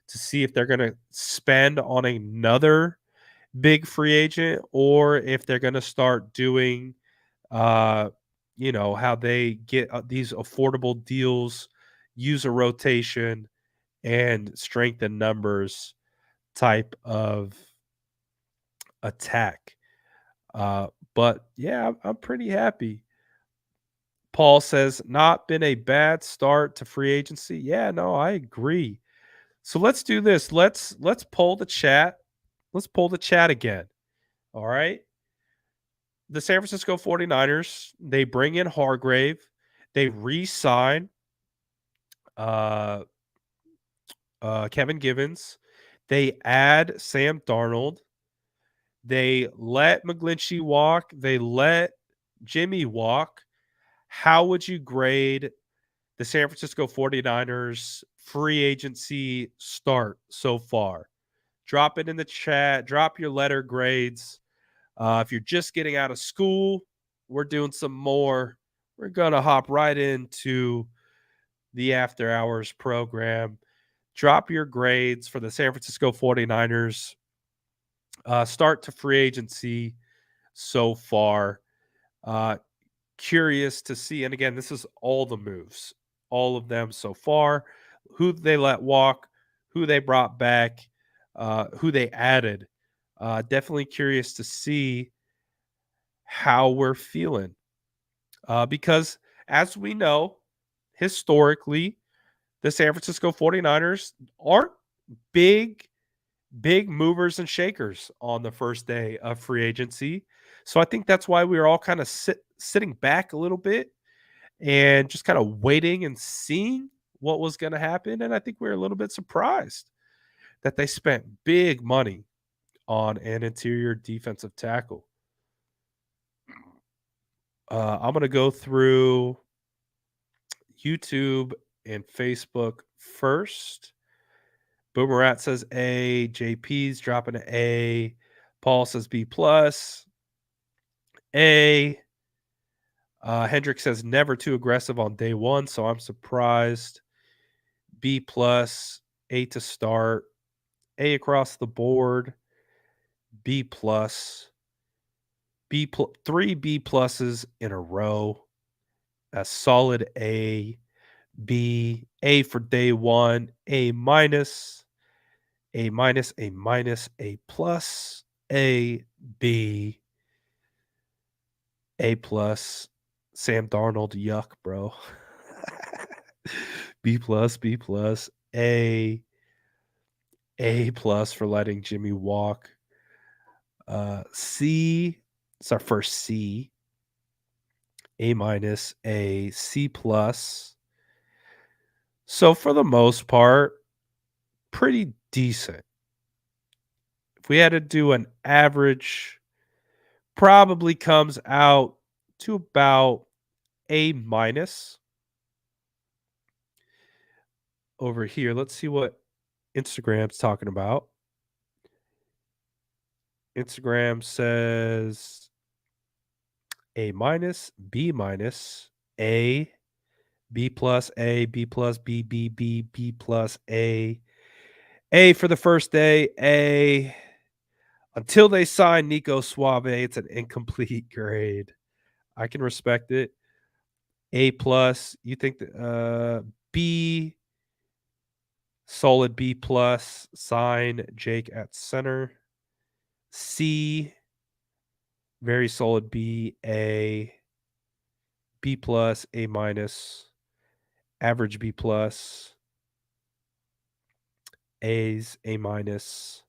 Speaker 1: to see if they're going to spend on another big free agent, or if they're going to start doing, uh, how they get these affordable deals, use a rotation, and strengthen numbers type of attack. But yeah, I'm pretty happy. Paul says, not been a bad start to free agency. Yeah, no, I agree. So let's do this. Let's poll the chat. Let's pull the chat again. All right. The San Francisco 49ers, they bring in Hargrave. They re-sign uh, Kevin Givens. They add Sam Darnold. They let McGlinchey walk. They let Jimmy walk. How would you grade the San Francisco 49ers free agency start so far? Drop it in the chat. Drop your letter grades. If you're just getting out of school, we're doing some more. We're going to hop right into the after hours program. Drop your grades for the San Francisco 49ers. Start to free agency so far. Curious to see. And again, this is all the moves, all of them so far. Who they let walk, who they brought back, who they added. Definitely curious to see how we're feeling. Because as we know, historically, the San Francisco 49ers aren't big movers and shakers on the first day of free agency. So I think that's why we were all kind of sitting back a little bit and just kind of waiting and seeing what was going to happen. And I think we were a little bit surprised that they spent big money on an interior defensive tackle. I'm going to go through YouTube and Facebook first. Boomerat says A. JP's dropping an A. Paul says B plus. A. Hendrick says never too aggressive on day one, so I'm surprised. B plus. A to start. A across the board. B plus. Three B pluses in a row. A solid A. B. A for day one. A minus. A minus. A minus. A plus. A. B. A plus. Sam Darnold, yuck, bro. B plus. B plus. A plus for letting Jimmy walk. C. It's our first C. A minus. A. C plus. So for the most part, pretty decent. If we had to do an average, probably comes out to about A minus. Over here, let's see what Instagram's talking about. Instagram says A minus, B minus, A, B plus, A, B plus, B, B, B, B plus, A for the first day, A. Until they sign Nico Suave, it's an incomplete grade. I can respect it. A plus, you think that B, solid B plus, sign Jake at center. C, very solid B, A, B plus, A minus, average B plus, A's, A minus,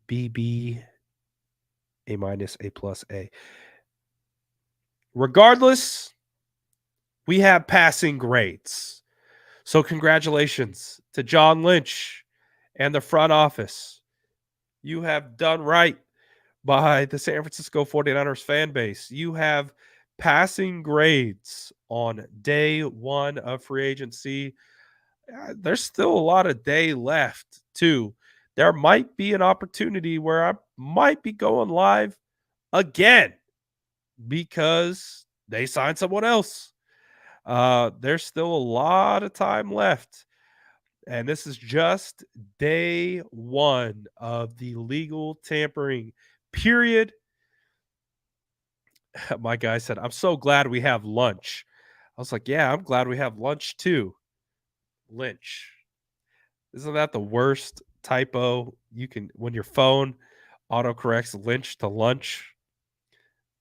Speaker 1: BB, A minus, A plus, A. Regardless, we have passing grades. So congratulations to John Lynch and the front office. You have done right by the San Francisco 49ers fan base. You have passing grades on day one of free agency. There's still a lot of day left, too. There might be an opportunity where I might be going live again because they signed someone else. There's still a lot of time left. And this is just day one of the legal tampering period. My guy said, I'm so glad we have lunch. I was like, yeah, I'm glad we have lunch too. Lynch. Isn't that the worst typo you can, when your phone autocorrects Lynch to lunch?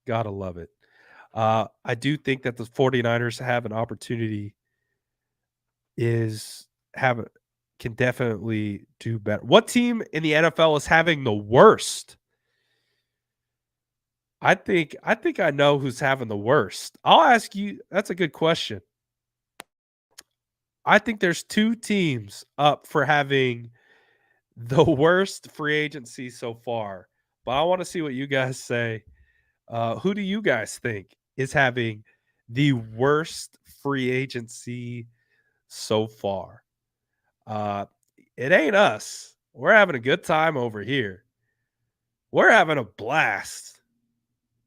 Speaker 1: Gotta love it. I do think that the 49ers have an opportunity can definitely do better. What team in the NFL is having the worst? I think I know who's having the worst. I'll ask you. That's a good question. I think there's two teams up for having the worst free agency so far. but I want to see what you guys say. Who do you guys think is having the worst free agency so far? Uh, it ain't us. We're having a good time over here. We're having a blast.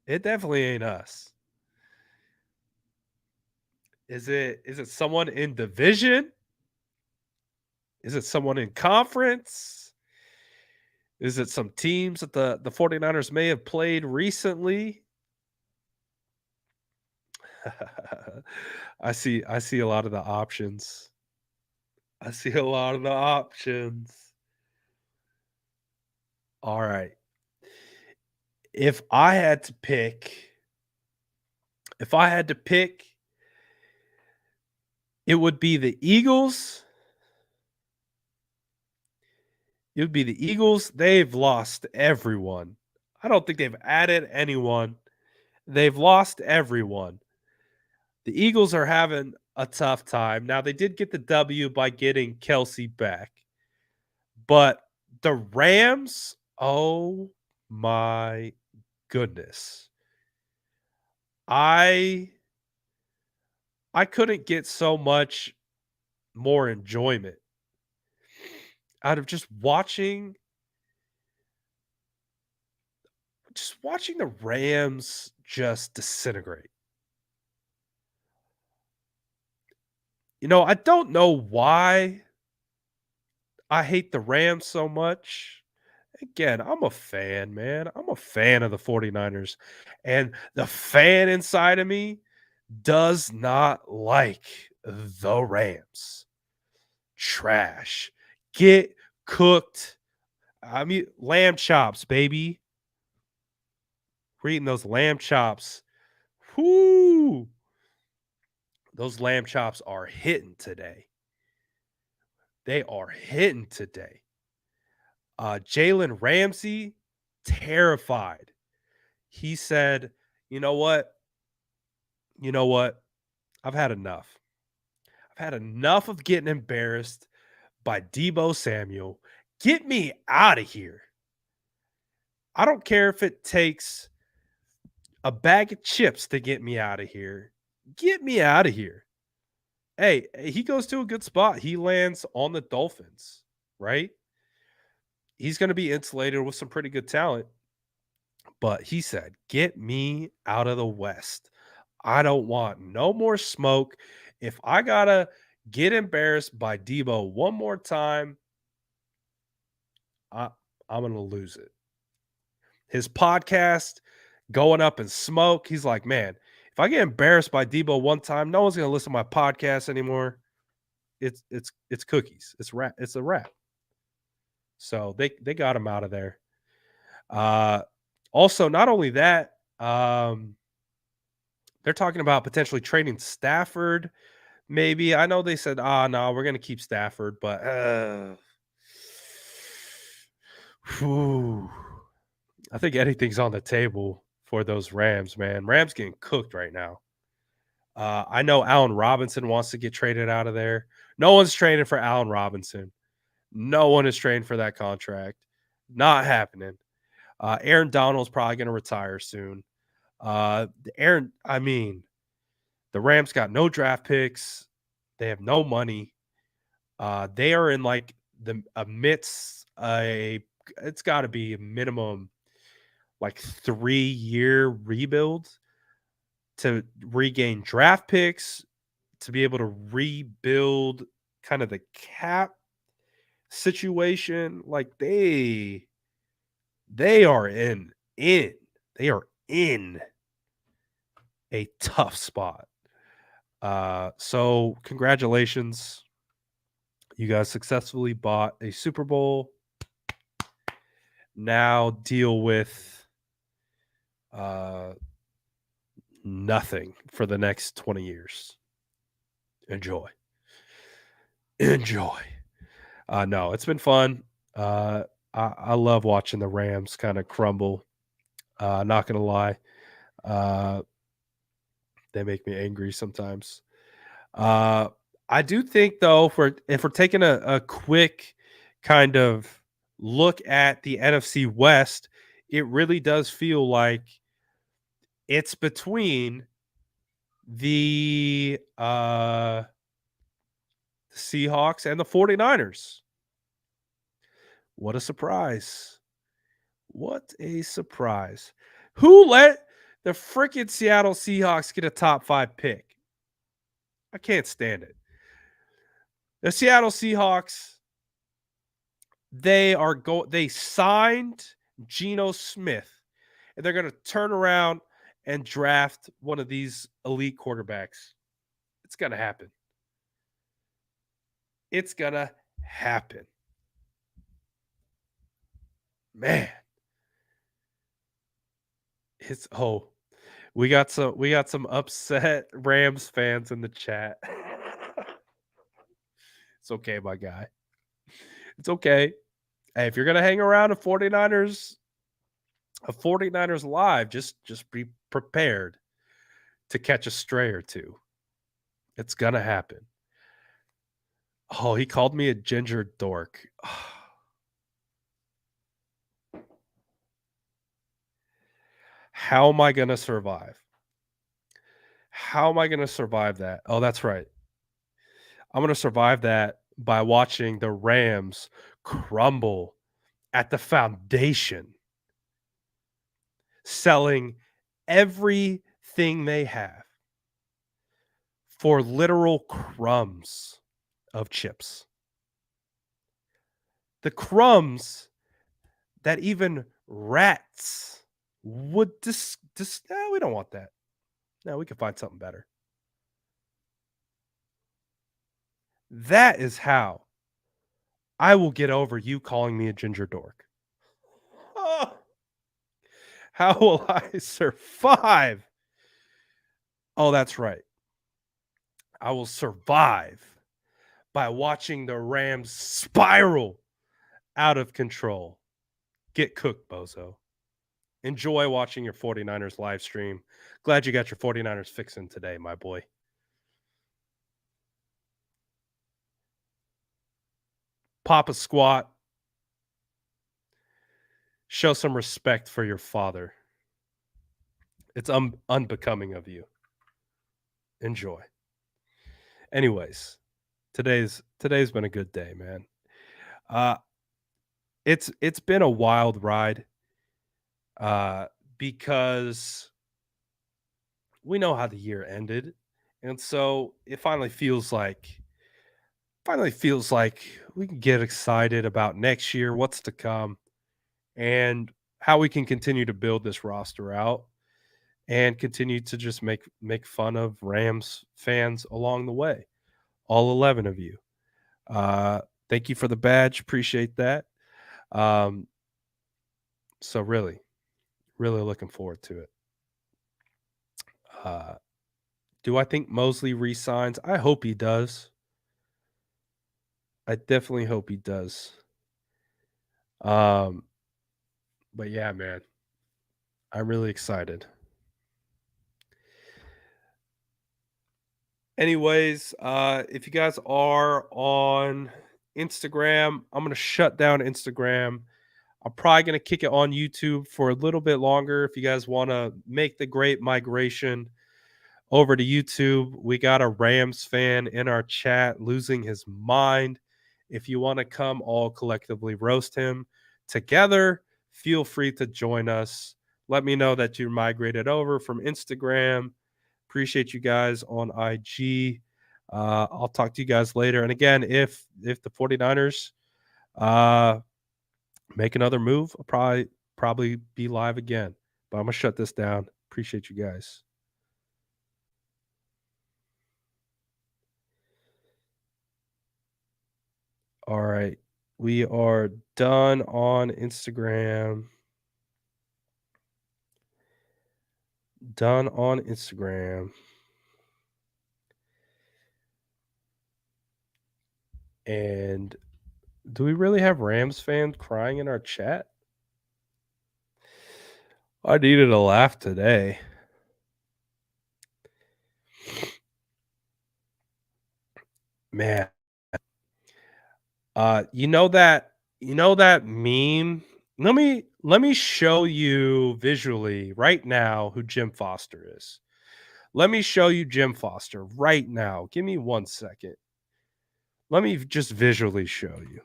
Speaker 1: It definitely ain't us. Is it someone in division? Is it someone in conference? Is it some teams that the 49ers may have played recently? I see a lot of the options. I see a lot of the options. All right. If I had to pick, if I had to pick, it would be the Eagles. It would be the Eagles. They've lost everyone. I don't think they've added anyone. They've lost everyone. The Eagles are having a tough time. Now, they did get the W by getting Kelsey back, but the Rams, oh my goodness. I I couldn't get so much more enjoyment out of just watching the Rams just disintegrate. I don't know why I hate the Rams so much. Again, I'm a fan, man. I'm a fan of the 49ers. And the fan inside of me does not like the Rams. Trash. Get cooked. I mean, lamb chops, baby. We're eating those lamb chops. Whoo! Those lamb chops are hitting today. They are hitting today. Jalen Ramsey, terrified. He said, "You know what? You know what? I've had enough. I've had enough of getting embarrassed by Debo Samuel. Get me out of here. I don't care if it takes a bag of chips to get me out of here. Get me out of here." Hey, he goes to a good spot. He lands on the Dolphins, right? He's going to be insulated with some pretty good talent. But he said, "Get me out of the West. I don't want no more smoke. If I got to get embarrassed by Debo one more time, I, I'm going to lose it." His podcast, Going Up in Smoke, he's like, "Man, if I get embarrassed by Debo one time, no one's going to listen to my podcast anymore. It's cookies. It's a wrap." So they got him out of there. Uh, Also, not only that, they're talking about potentially trading Stafford. Maybe I know they said, no, we're gonna keep Stafford," but whew, I think anything's on the table for those Rams, man. Rams getting cooked right now. I know Allen Robinson wants to get traded out of there. No one's trading for Allen Robinson. No one is trading for that contract. Not happening. Aaron Donald's probably going to retire soon. I mean, the Rams got no draft picks. They have no money. They are in like the amidst it's got to be a minimum like 3-year rebuild to regain draft picks, to be able to rebuild kind of the cap situation. Like they are in they are in a tough spot. So congratulations. You guys successfully bought a Super Bowl. Now deal with nothing for the next 20 years. Enjoy. Enjoy. No, it's been fun. I love watching the Rams kind of crumble. Not gonna lie. Uh, they make me angry sometimes. Uh, I do think though, if we're taking a quick kind of look at the NFC West, it really does feel like it's between the Seahawks and the 49ers. What a surprise. What a surprise. Who let the freaking Seattle Seahawks get a top 5 pick? I can't stand it. The Seattle Seahawks, they signed Geno Smith, and they're going to turn around and draft one of these elite quarterbacks. It's going to happen. It's going to happen. Man, it's we got some upset Rams fans in the chat. It's okay, my guy. It's okay. Hey, if you're gonna hang around a 49ers live, just be prepared to catch a stray or two. It's gonna happen. Oh, he called me a ginger dork. How am I gonna survive? How am I gonna survive that? Oh, that's right. I'm gonna survive that by watching the Rams crumble at the foundation, selling everything they have for literal crumbs of chips. The crumbs that even rats would no, we don't want that. No, we can find something better. That is how I will get over you calling me a ginger dork. Oh, how will I survive? Oh, that's right. I will survive by watching the Rams spiral out of control. Get cooked, bozo. Enjoy watching your 49ers live stream. Glad you got your 49ers fixing today, my boy. Pop a squat. Show some respect for your father. It's unbecoming of you. Enjoy. Anyways, today's been a good day, man. Uh it's been a wild ride uh because we know how the year ended. And so it finally feels like we can get excited about next year, what's to come, and how we can continue to build this roster out and continue to just make fun of Rams fans along the way. All 11 of you. Uh thank you for the badge, appreciate that. Um so really looking forward to it. Uh do I think Mosley resigns? I hope he does. I definitely hope he does. Um but yeah, man, I'm really excited. Anyways, if you guys are on Instagram, I'm gonna shut down Instagram. I'm probably gonna kick it on YouTube for a little bit longer. If you guys want to make the great migration over to YouTube, we got a Rams fan in our chat losing his mind. If you want to come all collectively roast him together, feel free to join us. Let me know that you migrated over from Instagram. Appreciate you guys on IG. I'll talk to you guys later. And again, if the 49ers uh, make another move, I'll probably be live again. But I'm gonna shut this down. Appreciate you guys. All right. We are done on Instagram. Done on Instagram. And do we really have Rams fans crying in our chat? I needed a laugh today. Man. You know that meme let me show you visually right now who Jim Foster is. Let me show you Jim Foster right now. Give me 1 second. Let me just visually show you.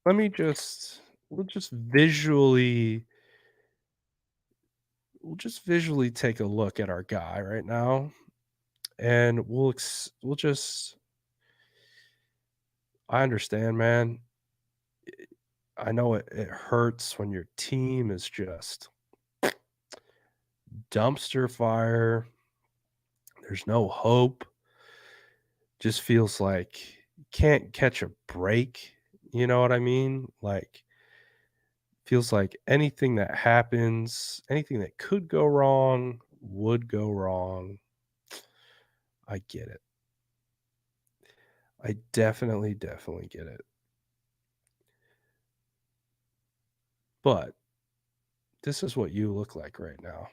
Speaker 1: Let me just we'll just visually we'll just visually take a look at our guy right now, and we'll just I understand, man. I know it hurts when your team is just dumpster fire. There's no hope. Just feels like you can't catch a break. You know what I mean? Like, feels like anything that happens, anything that could go wrong, would go wrong. I get it. I definitely get it. But this is what you look like right now.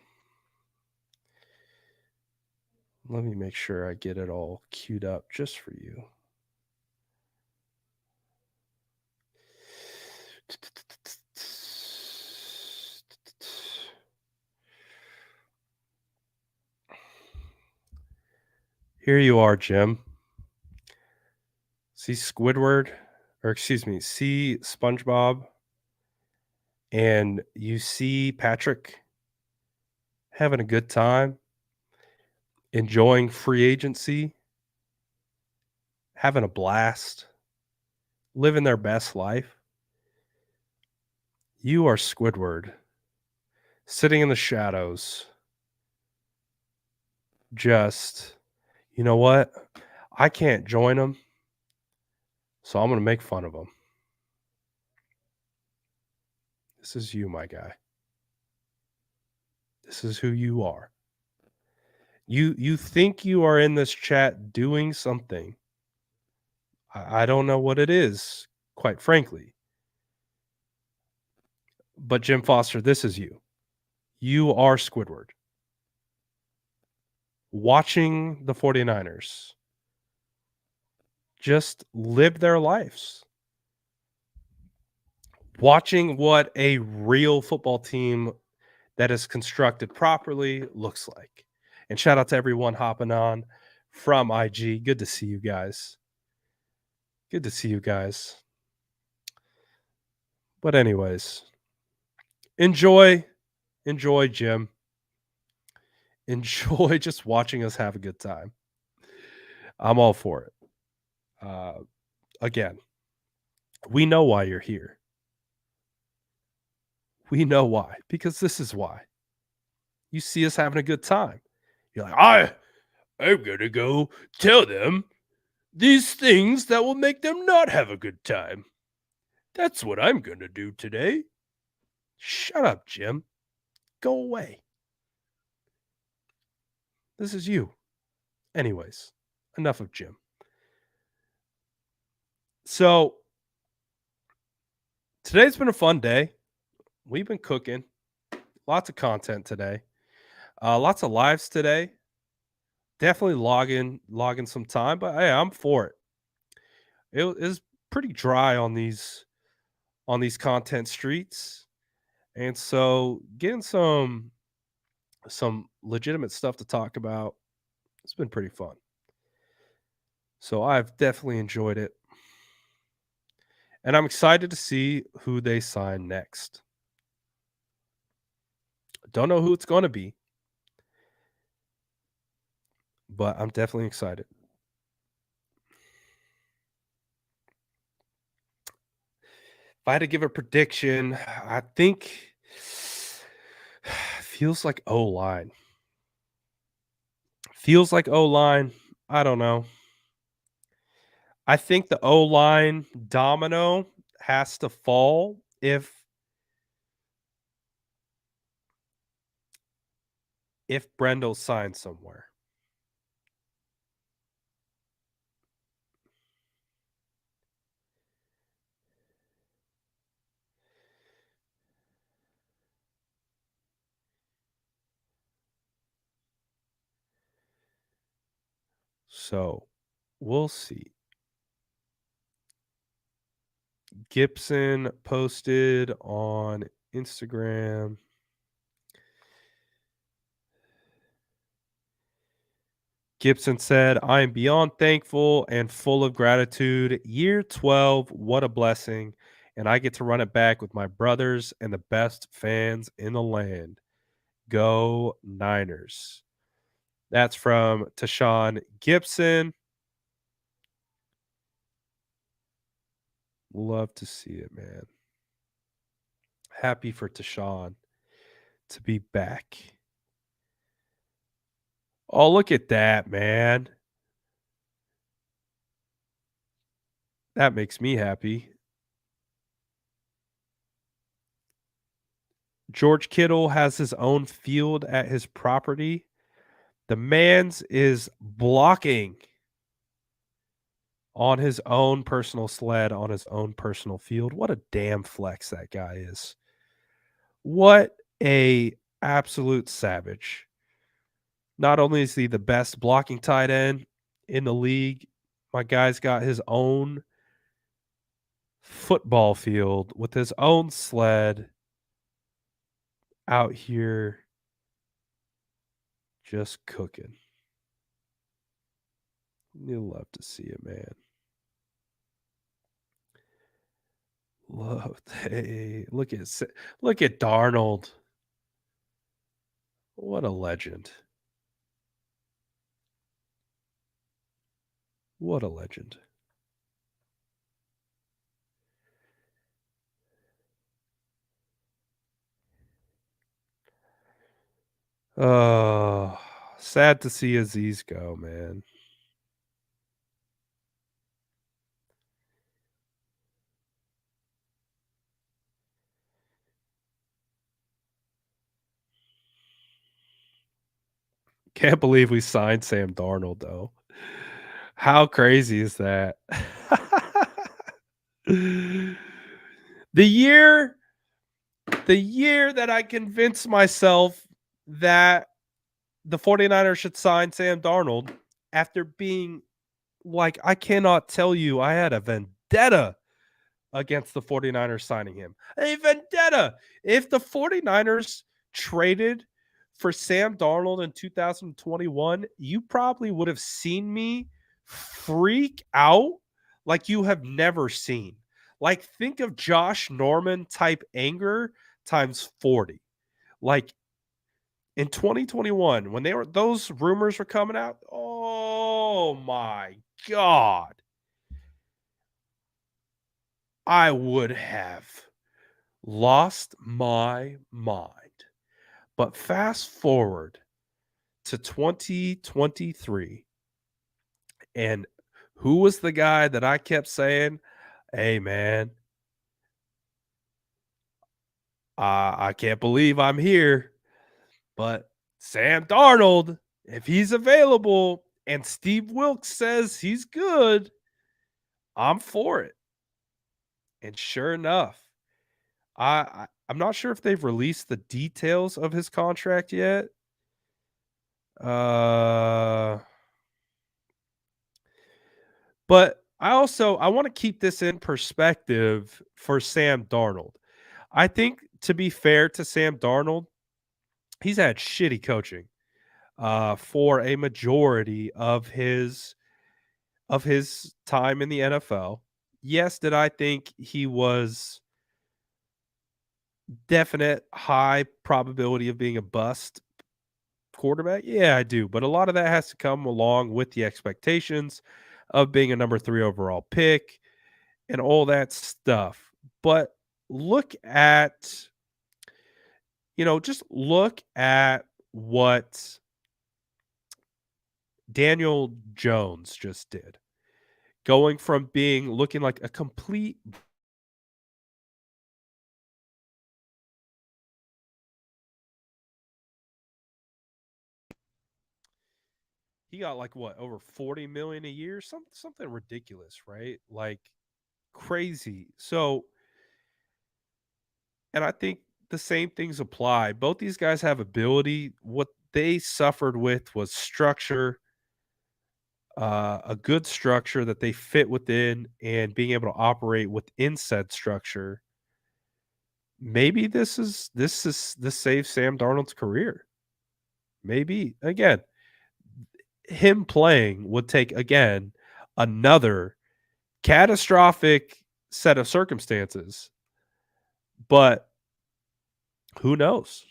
Speaker 1: Let me make sure I get it all queued up just for you. Here you are, Jim. See Squidward, or excuse me, see SpongeBob, and you see Patrick having a good time, enjoying free agency, having a blast, living their best life. You are Squidward, sitting in the shadows, just, you know what? I can't join them, so I'm going to make fun of them. This is you, my guy. This is who you are. You think you are in this chat doing something. I don't know what it is, quite frankly. But Jim Foster, this is you. You are Squidward. Watching the 49ers just live their lives. Watching what a real football team that is constructed properly looks like. And shout out to everyone hopping on from IG. Good to see you guys. Good to see you guys. But anyways, enjoy Jim. Enjoy just watching us have a good time. I'm all for it. Again, we know why you're here. We know why, because this is why. You see us having a good time. You're like, I'm gonna go tell them these things that will make them not have a good time. That's what I'm gonna do today. Shut up, Jim. Go away. This is you. Anyways, enough of Jim. So today's been a fun day. We've been cooking. Lots of content today. Lots of lives today. Definitely logging some time, but hey, I'm for it. It is pretty dry on these content streets, and so getting some legitimate stuff to talk about. It's been pretty fun. So I've definitely enjoyed it, and I'm excited to see who they sign next. Don't know who it's going to be, but I'm definitely excited. If I had to give a prediction, I think feels like O line. Feels like O line. I don't know. I think the O line domino has to fall if Brendel signs somewhere. So we'll see. Gibson posted on Instagram. Gibson said, I am beyond thankful and full of gratitude. Year 12, what a blessing. And I get to run it back with my brothers and the best fans in the land. Go Niners. That's from Tashawn Gibson. Love to see it, man. Happy for Tashawn to be back. Oh, look at that, man. That makes me happy. George Kittle has his own field at his property. The man's is blocking on his own personal sled on his own personal field. What a damn flex that guy is. What a absolute savage. Not only is he the best blocking tight end in the league, my guy's got his own football field with his own sled out here just cooking. You'll love to see it, man. Love. Hey, look at Darnold. What a legend. What a legend. Oh, sad to see Aziz go, man. Can't believe we signed Sam Darnold, though. How crazy is that? the year the year that I convinced myself that the 49ers should sign Sam Darnold after being like, I cannot tell you, I had a vendetta against the 49ers signing him. A vendetta. If the 49ers traded for Sam Darnold in 2021, you probably would have seen me freak out like you have never seen. Like, think of Josh Norman type anger times 40. Like in 2021, when those rumors were coming out, oh my God. I would have lost my mind. But fast forward to 2023, and who was the guy that I kept saying, hey, man, I can't believe I'm here, but Sam Darnold, if he's available and Steve Wilkes says he's good, I'm for it. And sure enough, I'm not sure if they've released the details of his contract yet. Uh, but I want to keep this in perspective for Sam Darnold. I think to be fair to Sam Darnold, he's had shitty coaching for a majority of his time in the NFL. Yes, did I think he was definite high probability of being a bust quarterback? Yeah, I do. But a lot of that has to come along with the expectations of being a number 3 overall pick and all that stuff. But look at, just look at what Daniel Jones just did. Going from looking like a complete, he got like what, over 40 million a year, something ridiculous, right? Like crazy. So, and I think the same things apply. Both these guys have ability. What they suffered with was structure. a good structure that they fit within and being able to operate within said structure, maybe this saves Sam Darnold's career. Maybe again, him playing would take again another catastrophic set of circumstances, but who knows?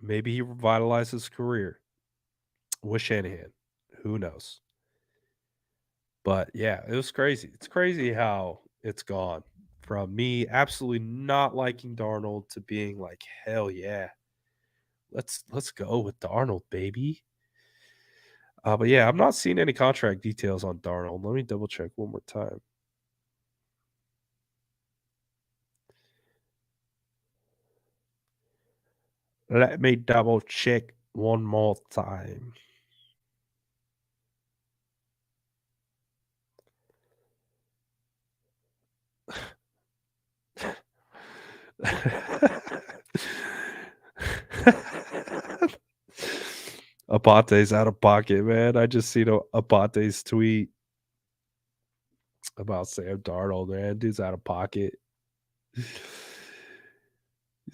Speaker 1: Maybe he revitalizes his career with Shanahan. Who knows? But yeah, it was crazy. It's crazy how it's gone from me absolutely not liking Darnold to being like, hell yeah, let's go with Darnold, baby. But yeah, I'm not seeing any contract details on Darnold. Let me double check one more time. Let me double check one more time. Abate's out of pocket, man. I just seen Abate's tweet about Sam Darnold, man. Dude's out of pocket. He's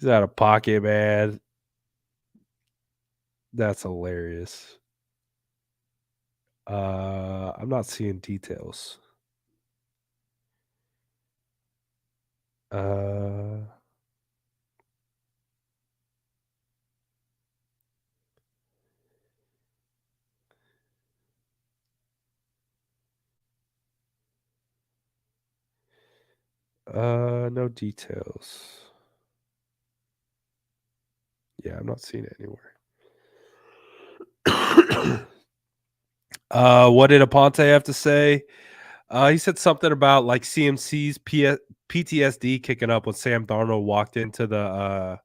Speaker 1: out of pocket, man. That's hilarious. I'm not seeing details. Uh, no details. Yeah, I'm not seeing it anywhere. What did Aponte have to say? He said something about like CMC's PTSD kicking up when Sam Darnold walked into the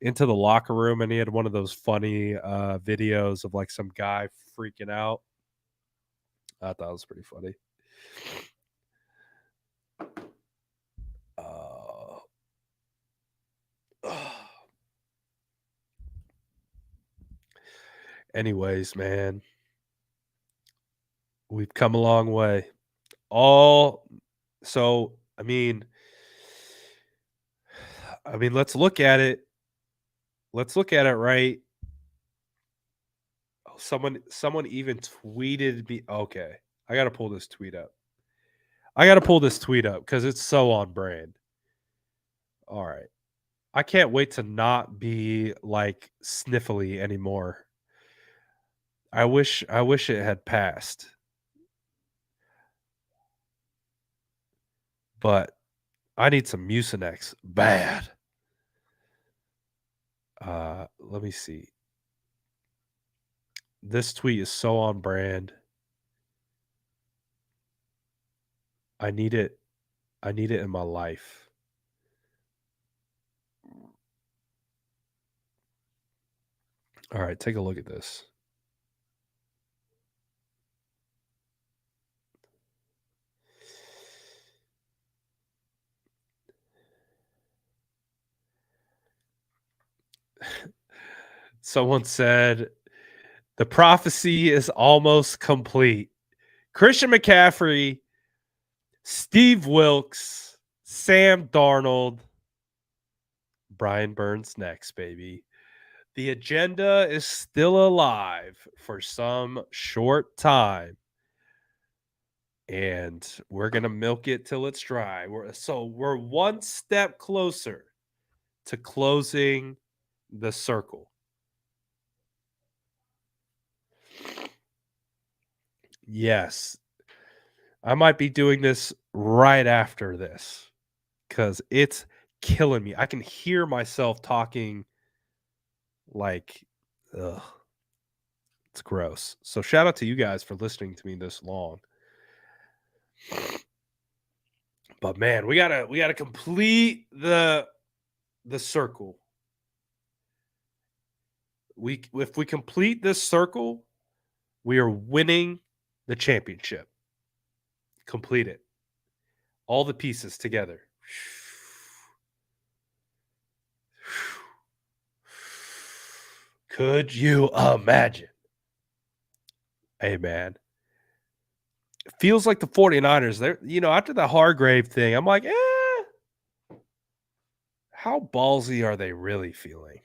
Speaker 1: locker room, and he had one of those funny videos of like some guy freaking out. I thought it was pretty funny. Uh, anyways, man, we've come a long way. All so I mean, let's look at it. Let's look at it right. Oh, someone even tweeted me. Okay, I gotta pull this tweet up. I gotta pull this tweet up because it's so on brand. All right. I can't wait to not be like sniffly anymore. I wish it had passed, but I need some Mucinex bad. Let me see. This tweet is so on brand. I need it. I need it in my life. All right, take a look at this. Someone said the prophecy is almost complete. Christian McCaffrey, Steve Wilkes, Sam Darnold, Brian Burns next, baby. The agenda is still alive for some short time, and we're gonna milk it till it's dry. We're one step closer to closing the circle. Yes, I might be doing this right after this because it's killing me. I can hear myself talking like, ugh, it's gross. So shout out to you guys for listening to me this long. But man, we gotta complete the circle. If we complete this circle, we are winning the championship. Complete it. All the pieces together. Could you imagine? Hey man, feels like the 49ers, they're, after the Hargrave thing, I'm like, how ballsy are they really feeling?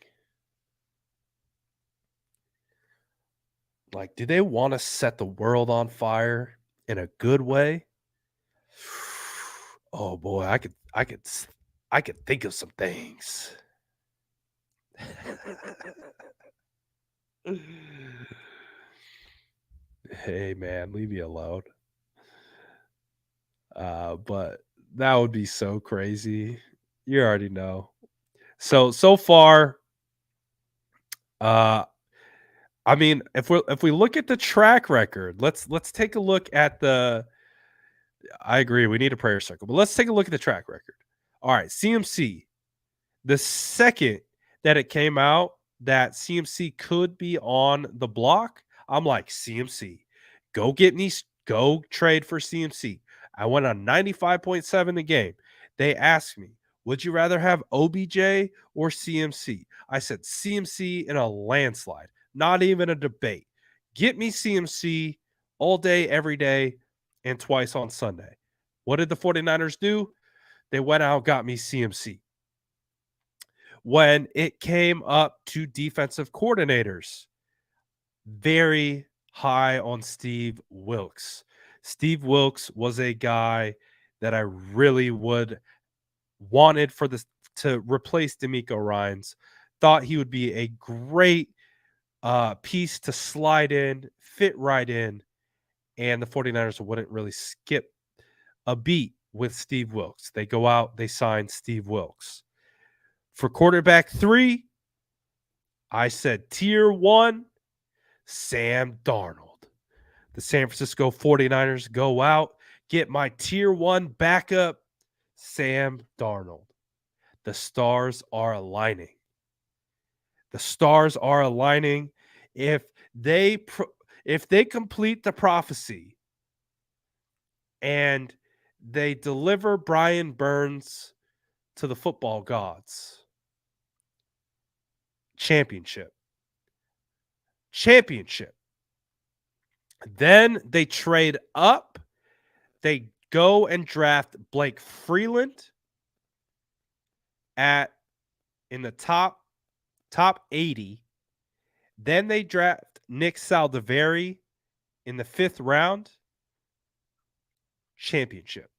Speaker 1: Like, do they want to set the world on fire in a good way? Oh boy, I could think of some things. Hey man, leave me alone. But that would be so crazy. You already know. So far, uh I mean, if we look at the track record, let's take a look at the I agree, we need a prayer circle, but let's take a look at the track record. All right, CMC. The second that it came out that CMC could be on the block, I'm like, CMC, go trade for CMC. I went on 95.7 the game. They asked me, would you rather have OBJ or CMC? I said CMC in a landslide, not even a debate. Get me CMC all day, every day, and twice on Sunday. What did the 49ers do? They went out, got me CMC. When it came up to defensive coordinators, very high on Steve Wilks. Steve Wilks was a guy that I really would wanted for this to replace D'Amico Ryans. Thought he would be a great piece to slide in, fit right in, and the 49ers wouldn't really skip a beat with Steve Wilks. They go out, they sign Steve Wilks. For quarterback 3, I said tier 1, Sam Darnold. The San Francisco 49ers go out, get my tier 1 backup, Sam Darnold. The stars are aligning. The stars are aligning. If they complete the prophecy and they deliver Brian Burns to the football gods, championship. Then they trade up. They go and draft Blake Freeland in the top 80. Then they draft Nick Saldiveri in the 5th round. Championship.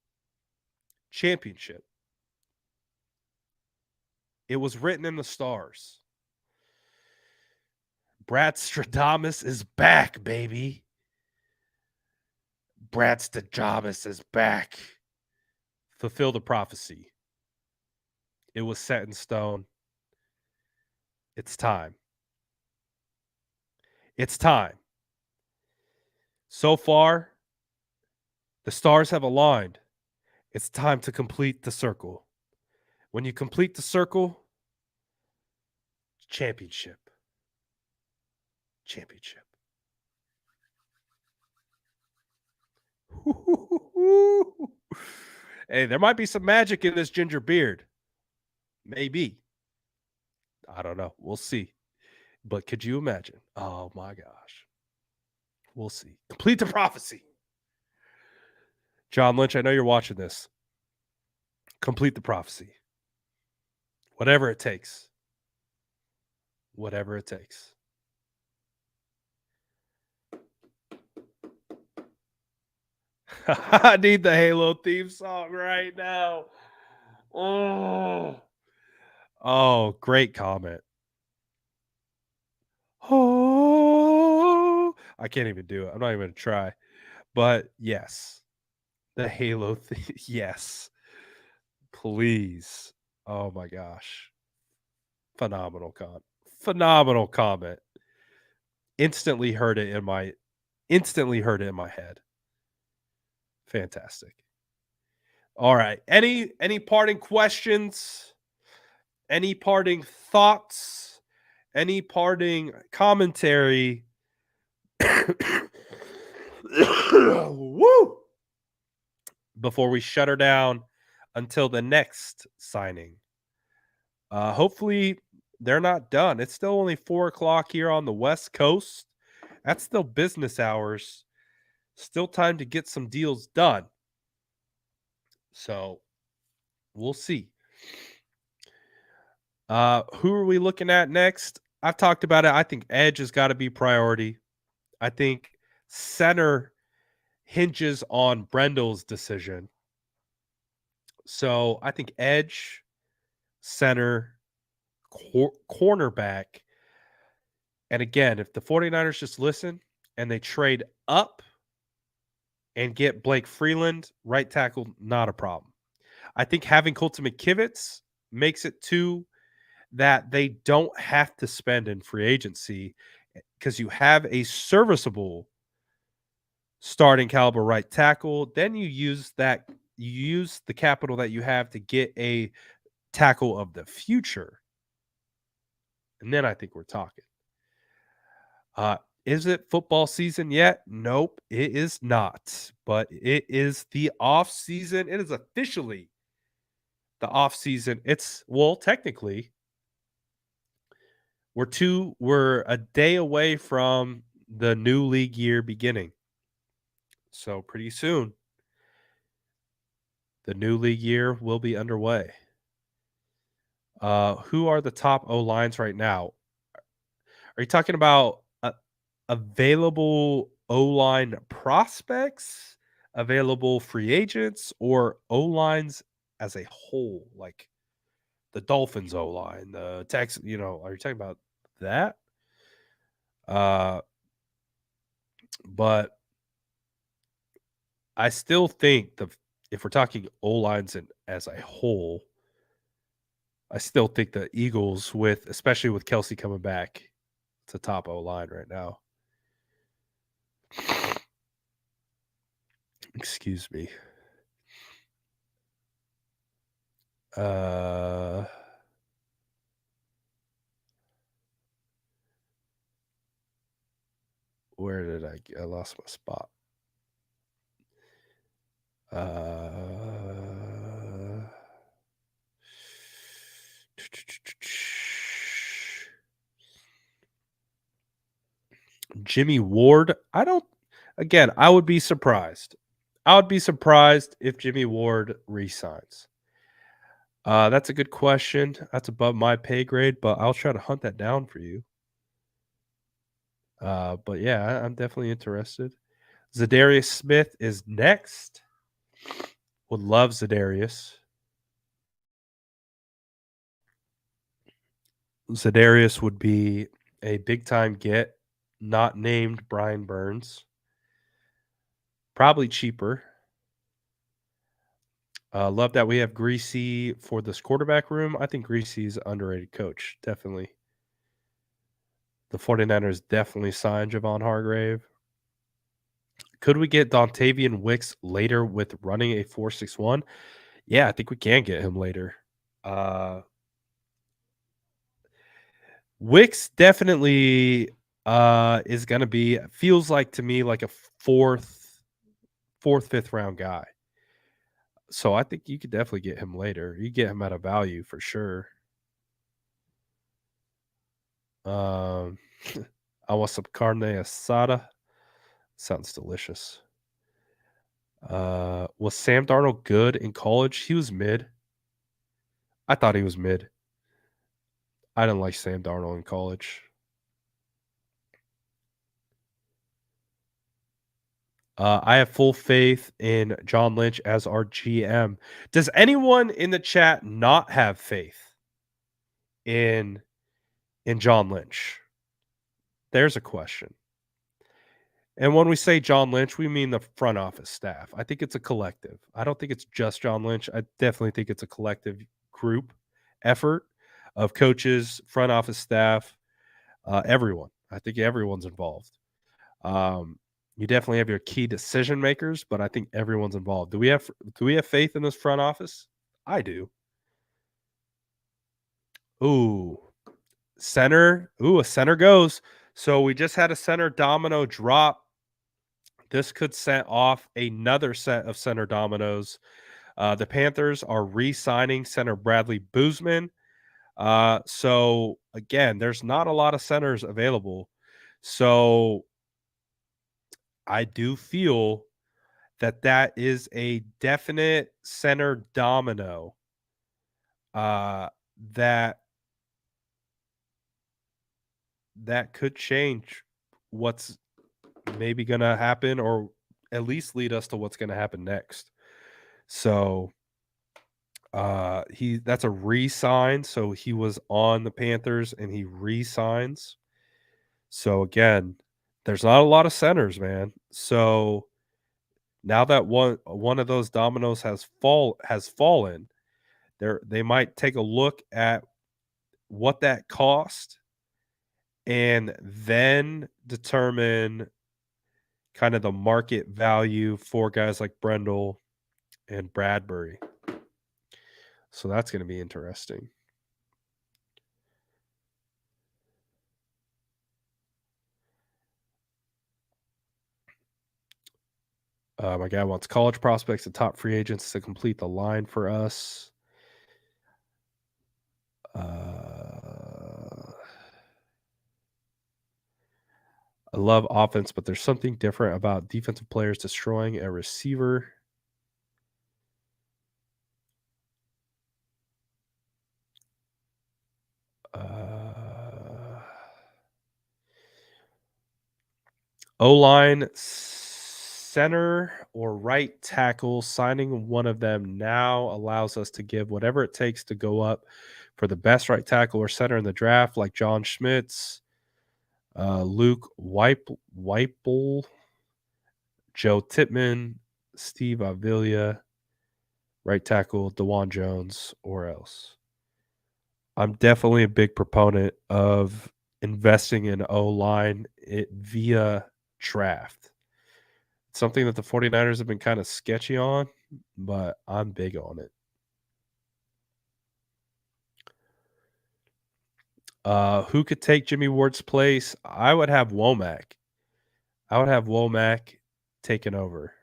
Speaker 1: It was written in the stars. Brad Stradamus is back, baby. Brad Stradamus is back. Fulfill the prophecy. It was set in stone. It's time. It's time. So far, the stars have aligned. It's time to complete the circle. When you complete the circle, championship. Hey, there might be some magic in this ginger beard. Maybe. I don't know. We'll see. But could you imagine? Oh my gosh. We'll see. Complete the prophecy. John Lynch, I know you're watching this. Complete the prophecy. Whatever it takes. Whatever it takes. I need the Halo theme song right now. Oh, great comment. Oh, I can't even do it. I'm not even going to try. But yes, the Halo theme. Yes. Please. Oh my gosh. Phenomenal comment. Instantly heard it in my head. Fantastic. All right. Any parting questions? Any parting thoughts? Any parting commentary? Woo! Before we shut her down until the next signing. Hopefully they're not done. It's still only 4:00 here on the West Coast. That's still business hours. Still time to get some deals done. So we'll see. Who are we looking at next? I've talked about it. I think edge has got to be priority. I think center hinges on Brendel's decision. So I think edge, center, cornerback. And again, if the 49ers just listen and they trade up and get Blake Freeland, right tackle, not a problem. I think having Colton McKivitz makes it too that they don't have to spend in free agency because you have a serviceable starting caliber right tackle. Then you use the capital that you have to get a tackle of the future. And then I think we're talking. Is it football season yet? Nope, it is not. But it is the off season. It is officially the off season. Technically, we're a day away from the new league year beginning. So pretty soon, the new league year will be underway. Who are the top O lines right now? Are you talking about available O line prospects, available free agents, or O lines as a whole? Like the Dolphins O line, the Texans, are you talking about that? But I still think if we're talking O lines and as a whole, I still think the Eagles, especially with Kelsey coming back, it's a top O line right now. Excuse me. Where did I lost my spot? Jimmy Ward. I would be surprised. I would be surprised if Jimmy Ward resigns. That's a good question. That's above my pay grade, but I'll try to hunt that down for you. But yeah, I'm definitely interested. Zadarius Smith is next. Would love Zadarius. Zadarius would be a big time get, not named Brian Burns. Probably cheaper. Love that we have Greasy for this quarterback room. I think Greasy's an underrated coach. Definitely. The 49ers definitely signed Javon Hargrave. Could we get Dontavian Wicks later with running a 4.61? Yeah, I think we can get him later. Wicks definitely is going to be, feels like to me like a fourth, fifth round guy. So I think you could definitely get him later. You get him at a value for sure. I want some carne asada. Sounds delicious. Was Sam Darnold good in college? He was mid. I thought he was mid. I didn't like Sam Darnold in college. I have full faith in John Lynch as our GM. Does anyone in the chat not have faith in John Lynch? There's a question. And when we say John Lynch, we mean the front office staff. I think it's a collective. I don't think it's just John Lynch. I definitely think it's a collective group effort of coaches, front office staff, everyone. I think everyone's involved. You definitely have your key decision makers, but I think everyone's involved. Do we have faith in this front office? I do. Ooh, center. Ooh, a center goes. So we just had a center domino drop. This could set off another set of center dominoes. The Panthers are re-signing center Bradley Boozman. So again, there's not a lot of centers available. So I do feel that that is a definite center domino, uh, that that could change what's maybe gonna happen, or at least lead us to what's gonna happen next. So, he that's a re-sign, so he was on the Panthers and he re-signs. So again, there's not a lot of centers, man. So now that one of those dominoes has fallen, they might take a look at what that cost and then determine kind of the market value for guys like Brendel and Bradbury. So that's going to be interesting. My guy wants college prospects and top free agents to complete the line for us. I love offense, but there's something different about defensive players destroying a receiver. O-line, center, or right tackle, signing one of them now allows us to give whatever it takes to go up for the best right tackle or center in the draft, like John Schmitz, Luke Weipel, Joe Tippmann, Steve Avila, right tackle, DeJuan Jones, or else. I'm definitely a big proponent of investing in O-line via draft. It's something that the 49ers have been kind of sketchy on, but I'm big on it. Who could take Jimmy Ward's place? I would have Womack. I would have Womack taken over.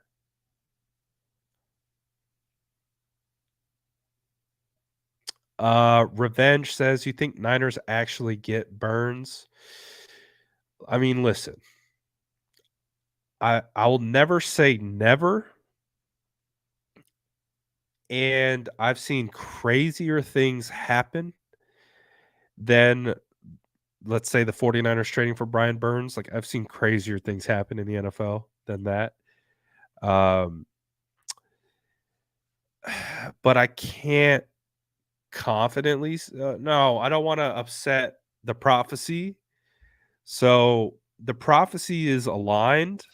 Speaker 1: Revenge says, you think Niners actually get Burns? I mean, listen. I will never say never. And I've seen crazier things happen than, let's say, the 49ers trading for Brian Burns. Like, I've seen crazier things happen in the NFL than that. But I can't confidently no, I don't wanna upset the prophecy. So, the prophecy is aligned.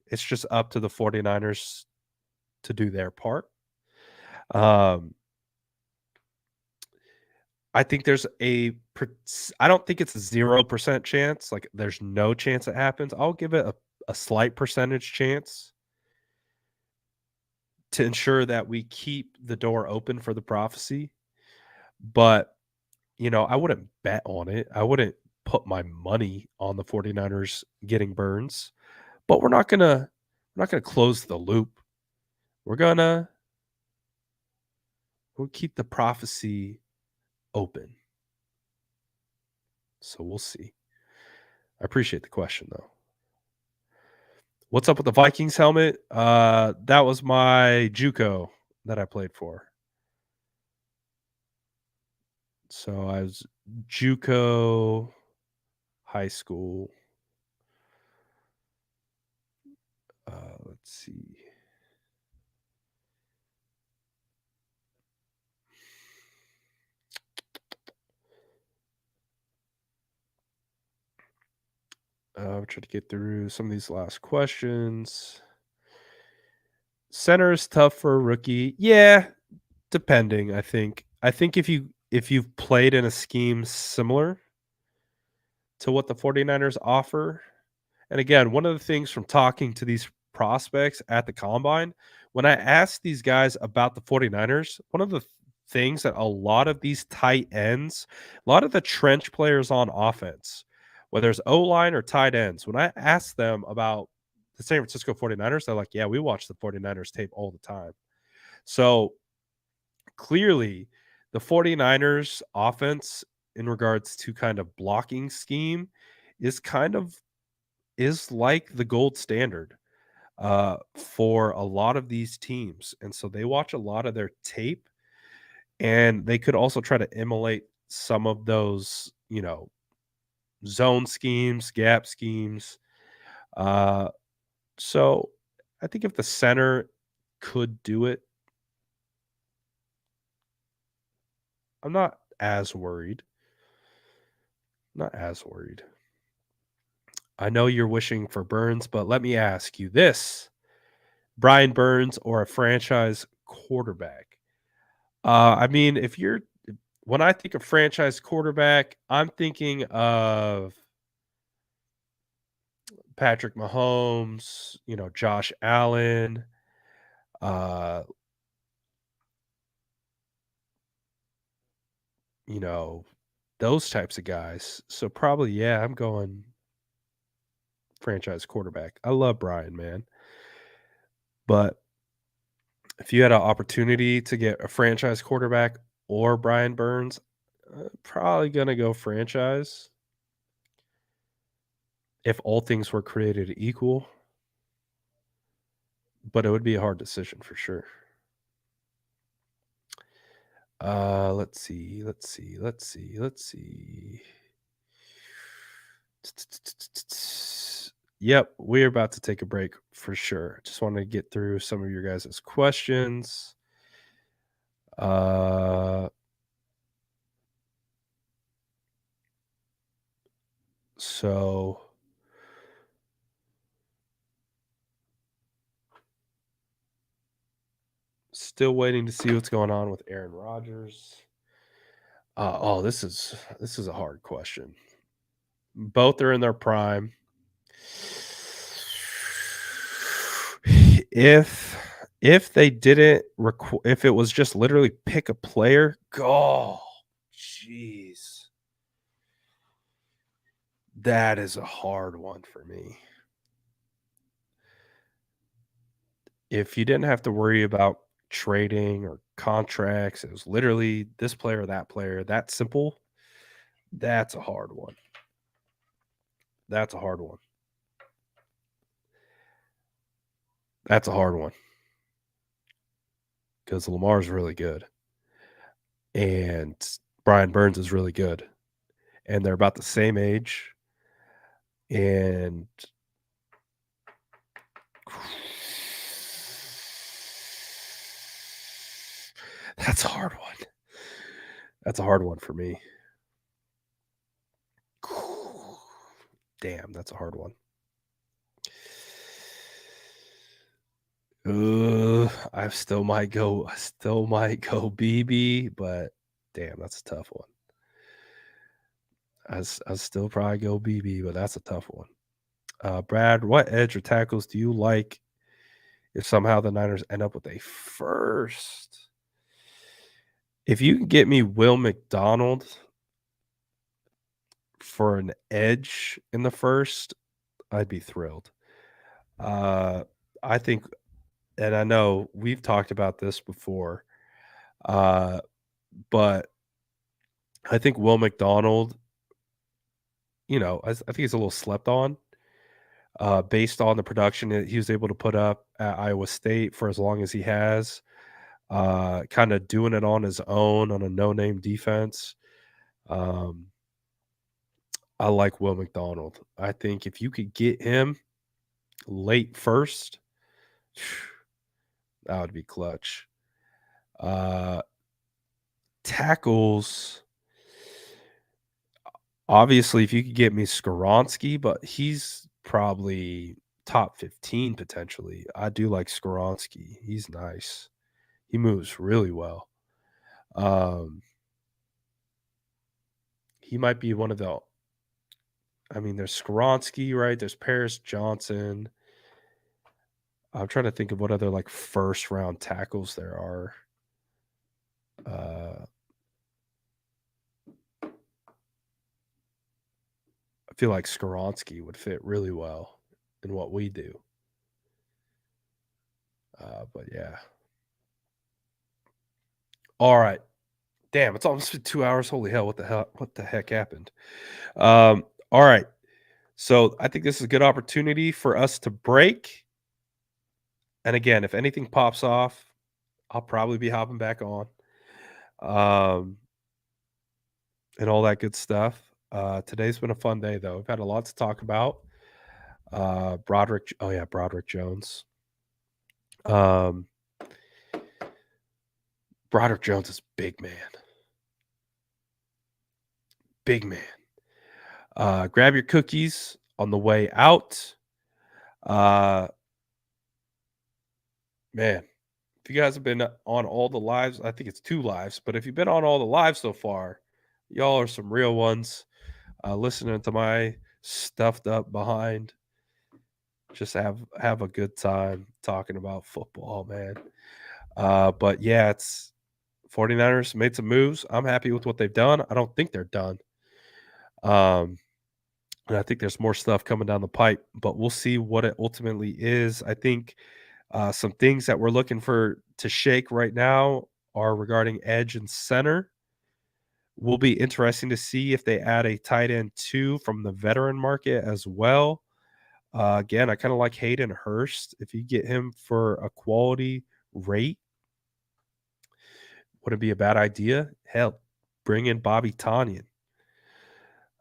Speaker 1: It's just up to the 49ers to do their part. Um I think there's I don't think it's a 0% chance, like, there's no chance it happens. I'll give it a slight percentage chance to ensure that we keep the door open for the prophecy, but, I wouldn't bet on it. I wouldn't put my money on the 49ers getting Burns, but we're not gonna close the loop. We'll keep the prophecy open. So we'll see. I appreciate the question, though. What's up with the Vikings helmet? That was my JUCO that I played for. So I was JUCO high school. Let's see. I'll try to get through some of these last questions. Center is tough for a rookie. Yeah, depending, I think. I think if you've played in a scheme similar to what the 49ers offer. And again, one of the things from talking to these prospects at the combine, when I asked these guys about the 49ers, one of the things that a lot of these tight ends, a lot of the trench players on offense, whether it's O-line or tight ends, when I asked them about the San Francisco 49ers, they're like, yeah, we watch the 49ers tape all the time. So clearly, the 49ers offense in regards to kind of blocking scheme is kind of is like the gold standard for a lot of these teams. And so they watch a lot of their tape, and they could also try to emulate some of those, zone schemes, gap schemes. Uh, so I think if the center could do it, I'm not as worried. Not as worried. I know you're wishing for Burns, but let me ask you this: Brian Burns or a franchise quarterback? I mean, if you're when I think of franchise quarterback, I'm thinking of Patrick Mahomes, Josh Allen, uh, you know, those types of guys. So probably, yeah, I'm going franchise quarterback. I love Brian, man. But if you had an opportunity to get a franchise quarterback or Brian Burns, probably gonna go franchise if all things were created equal. But it would be a hard decision for sure. Let's see. Yep, we're about to take a break for sure. Just wanted to get through some of your guys' questions. Uh, so still waiting to see what's going on with Aaron Rodgers. This is a hard question. Both are in their prime. If they didn't if it was just literally pick a player, go. Jeez. That is a hard one for me. If you didn't have to worry about trading or contracts, it was literally this player, that player, that simple. That's a hard one. That's a hard one. That's a hard one because Lamar's really good and Brian Burns is really good, and they're about the same age. And that's a hard one. That's a hard one for me. Damn, that's a hard one. I still might go BB, but damn, that's a tough one. I still probably go BB, but that's a tough one. Brad, what edge or tackles do you like if somehow the Niners end up with a first? If you can get me Will McDonald for an edge in the first, I'd be thrilled. I think, and I know we've talked about this before, but I think Will McDonald, I think he's a little slept on based on the production that he was able to put up at Iowa State for as long as he has, kind of doing it on his own on a no-name defense. Um, I like Will McDonald. I think if you could get him late first, that would be clutch. Uh, tackles, obviously, if you could get me Skoronski, but he's probably top 15 potentially. I do like Skoronski. He's nice. He moves really well. He might be one of the there's Skoronski, right? There's Paris Johnson. I'm trying to think of what other like first round tackles there are. I feel like Skoronski would fit really well in what we do. But yeah. All right. Damn, it's almost been 2 hours. Holy hell! What the hell? What the heck happened? All right. So I think this is a good opportunity for us to break. And again, if anything pops off, I'll probably be hopping back on, um, and all that good stuff. Today's been a fun day, though. We've had a lot to talk about. Broderick Jones. Um, Broderick Jones is big man, big man. Grab your cookies on the way out. Uh, Man, if you guys have been on all the lives, I think it's 2 lives, but if you've been on all the lives so far, y'all are some real ones. Listening to my stuffed up behind, just have a good time talking about football, man. But yeah, it's 49ers made some moves. I'm happy with what they've done. I don't think they're done. Um, and I think there's more stuff coming down the pipe, but we'll see what it ultimately is. I think some things that we're looking for to shake right now are regarding edge and center. Will be interesting to see if they add a tight end too from the veteran market as well. Again, I kind of like Hayden Hurst. If you get him for a quality rate, wouldn't be a bad idea. Hell, bring in Bobby Tonyan.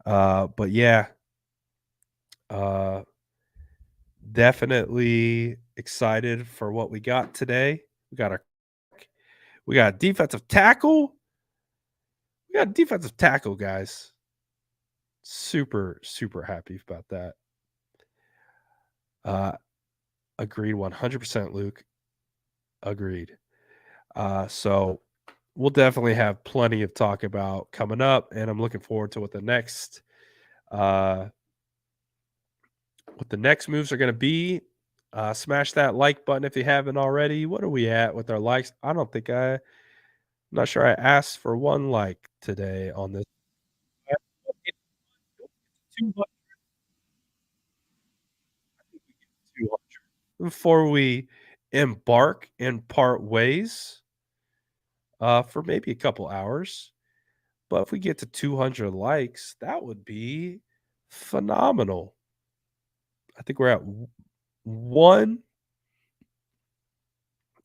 Speaker 1: But yeah, uh, definitely excited for what we got today. We got a defensive tackle. We got a defensive tackle, guys. Super, super happy about that. Uh, Agreed 100%, Luke. Agreed. So we'll definitely have plenty of talk about coming up, and I'm looking forward to uh, what the next moves are going to be. Smash that like button if you haven't already. What are we at with our likes? I'm not sure I asked for one like today on this. 200 before we embark and part ways for maybe a couple hours. But if we get to 200 likes, that would be phenomenal. I think we're at one.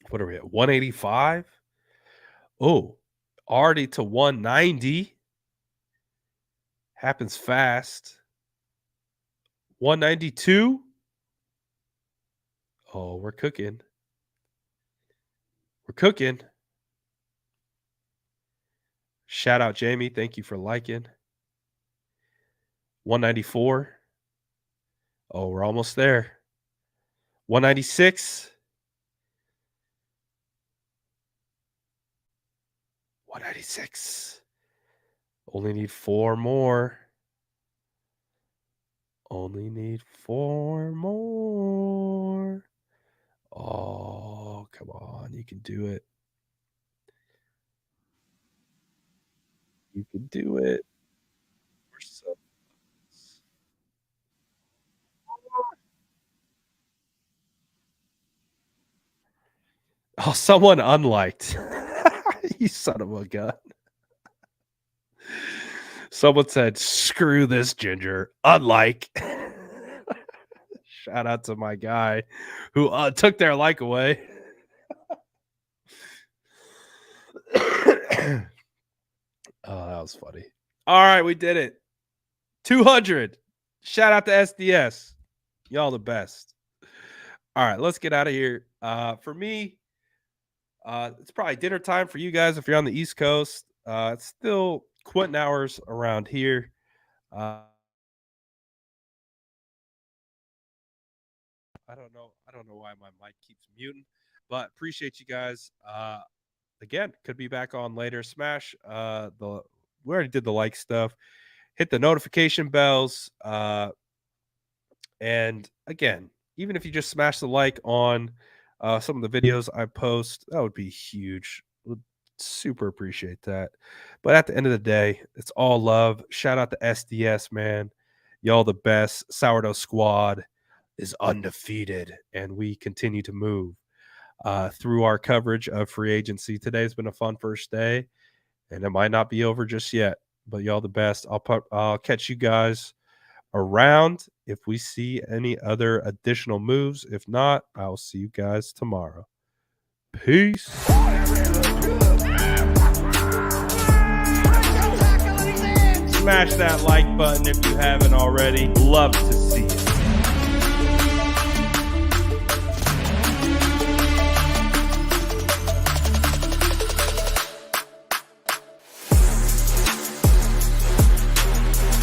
Speaker 1: What are we at? 185. Oh, already to 190. Happens fast. 192. Oh, we're cooking. We're cooking. Shout out Jamie. Thank you for liking. 194. Oh, we're almost there. 196. 196. Only need 4 more. Only need 4 more. Oh, come on. You can do it. You can do it. We're so Oh, someone unliked. You son of a gun. Someone said, "Screw this ginger." Unlike. Shout out to my guy who took their like away. Oh, that was funny. All right, we did it. 200. Shout out to SDS. Y'all the best. All right, let's get out of here. For me, it's probably dinner time for you guys if you're on the East Coast. It's still quitting hours around here. Uh, I don't know why my mic keeps muting, but appreciate you guys. Again, could be back on later. Smash the we already did the like stuff. Hit the notification bells. And again, even if you just smash the like on some of the videos I post, that would be huge. Would super appreciate that. But at the end of the day, it's all love. Shout out to SDS, man. Y'all the best. Sourdough Squad is undefeated, and we continue to move through our coverage of free agency. Today's been a fun first day, and it might not be over just yet. But y'all the best. I'll catch you guys around if we see any other additional moves. If not, I'll see you guys tomorrow. Peace. Smash that like button if you haven't already. Love to see it.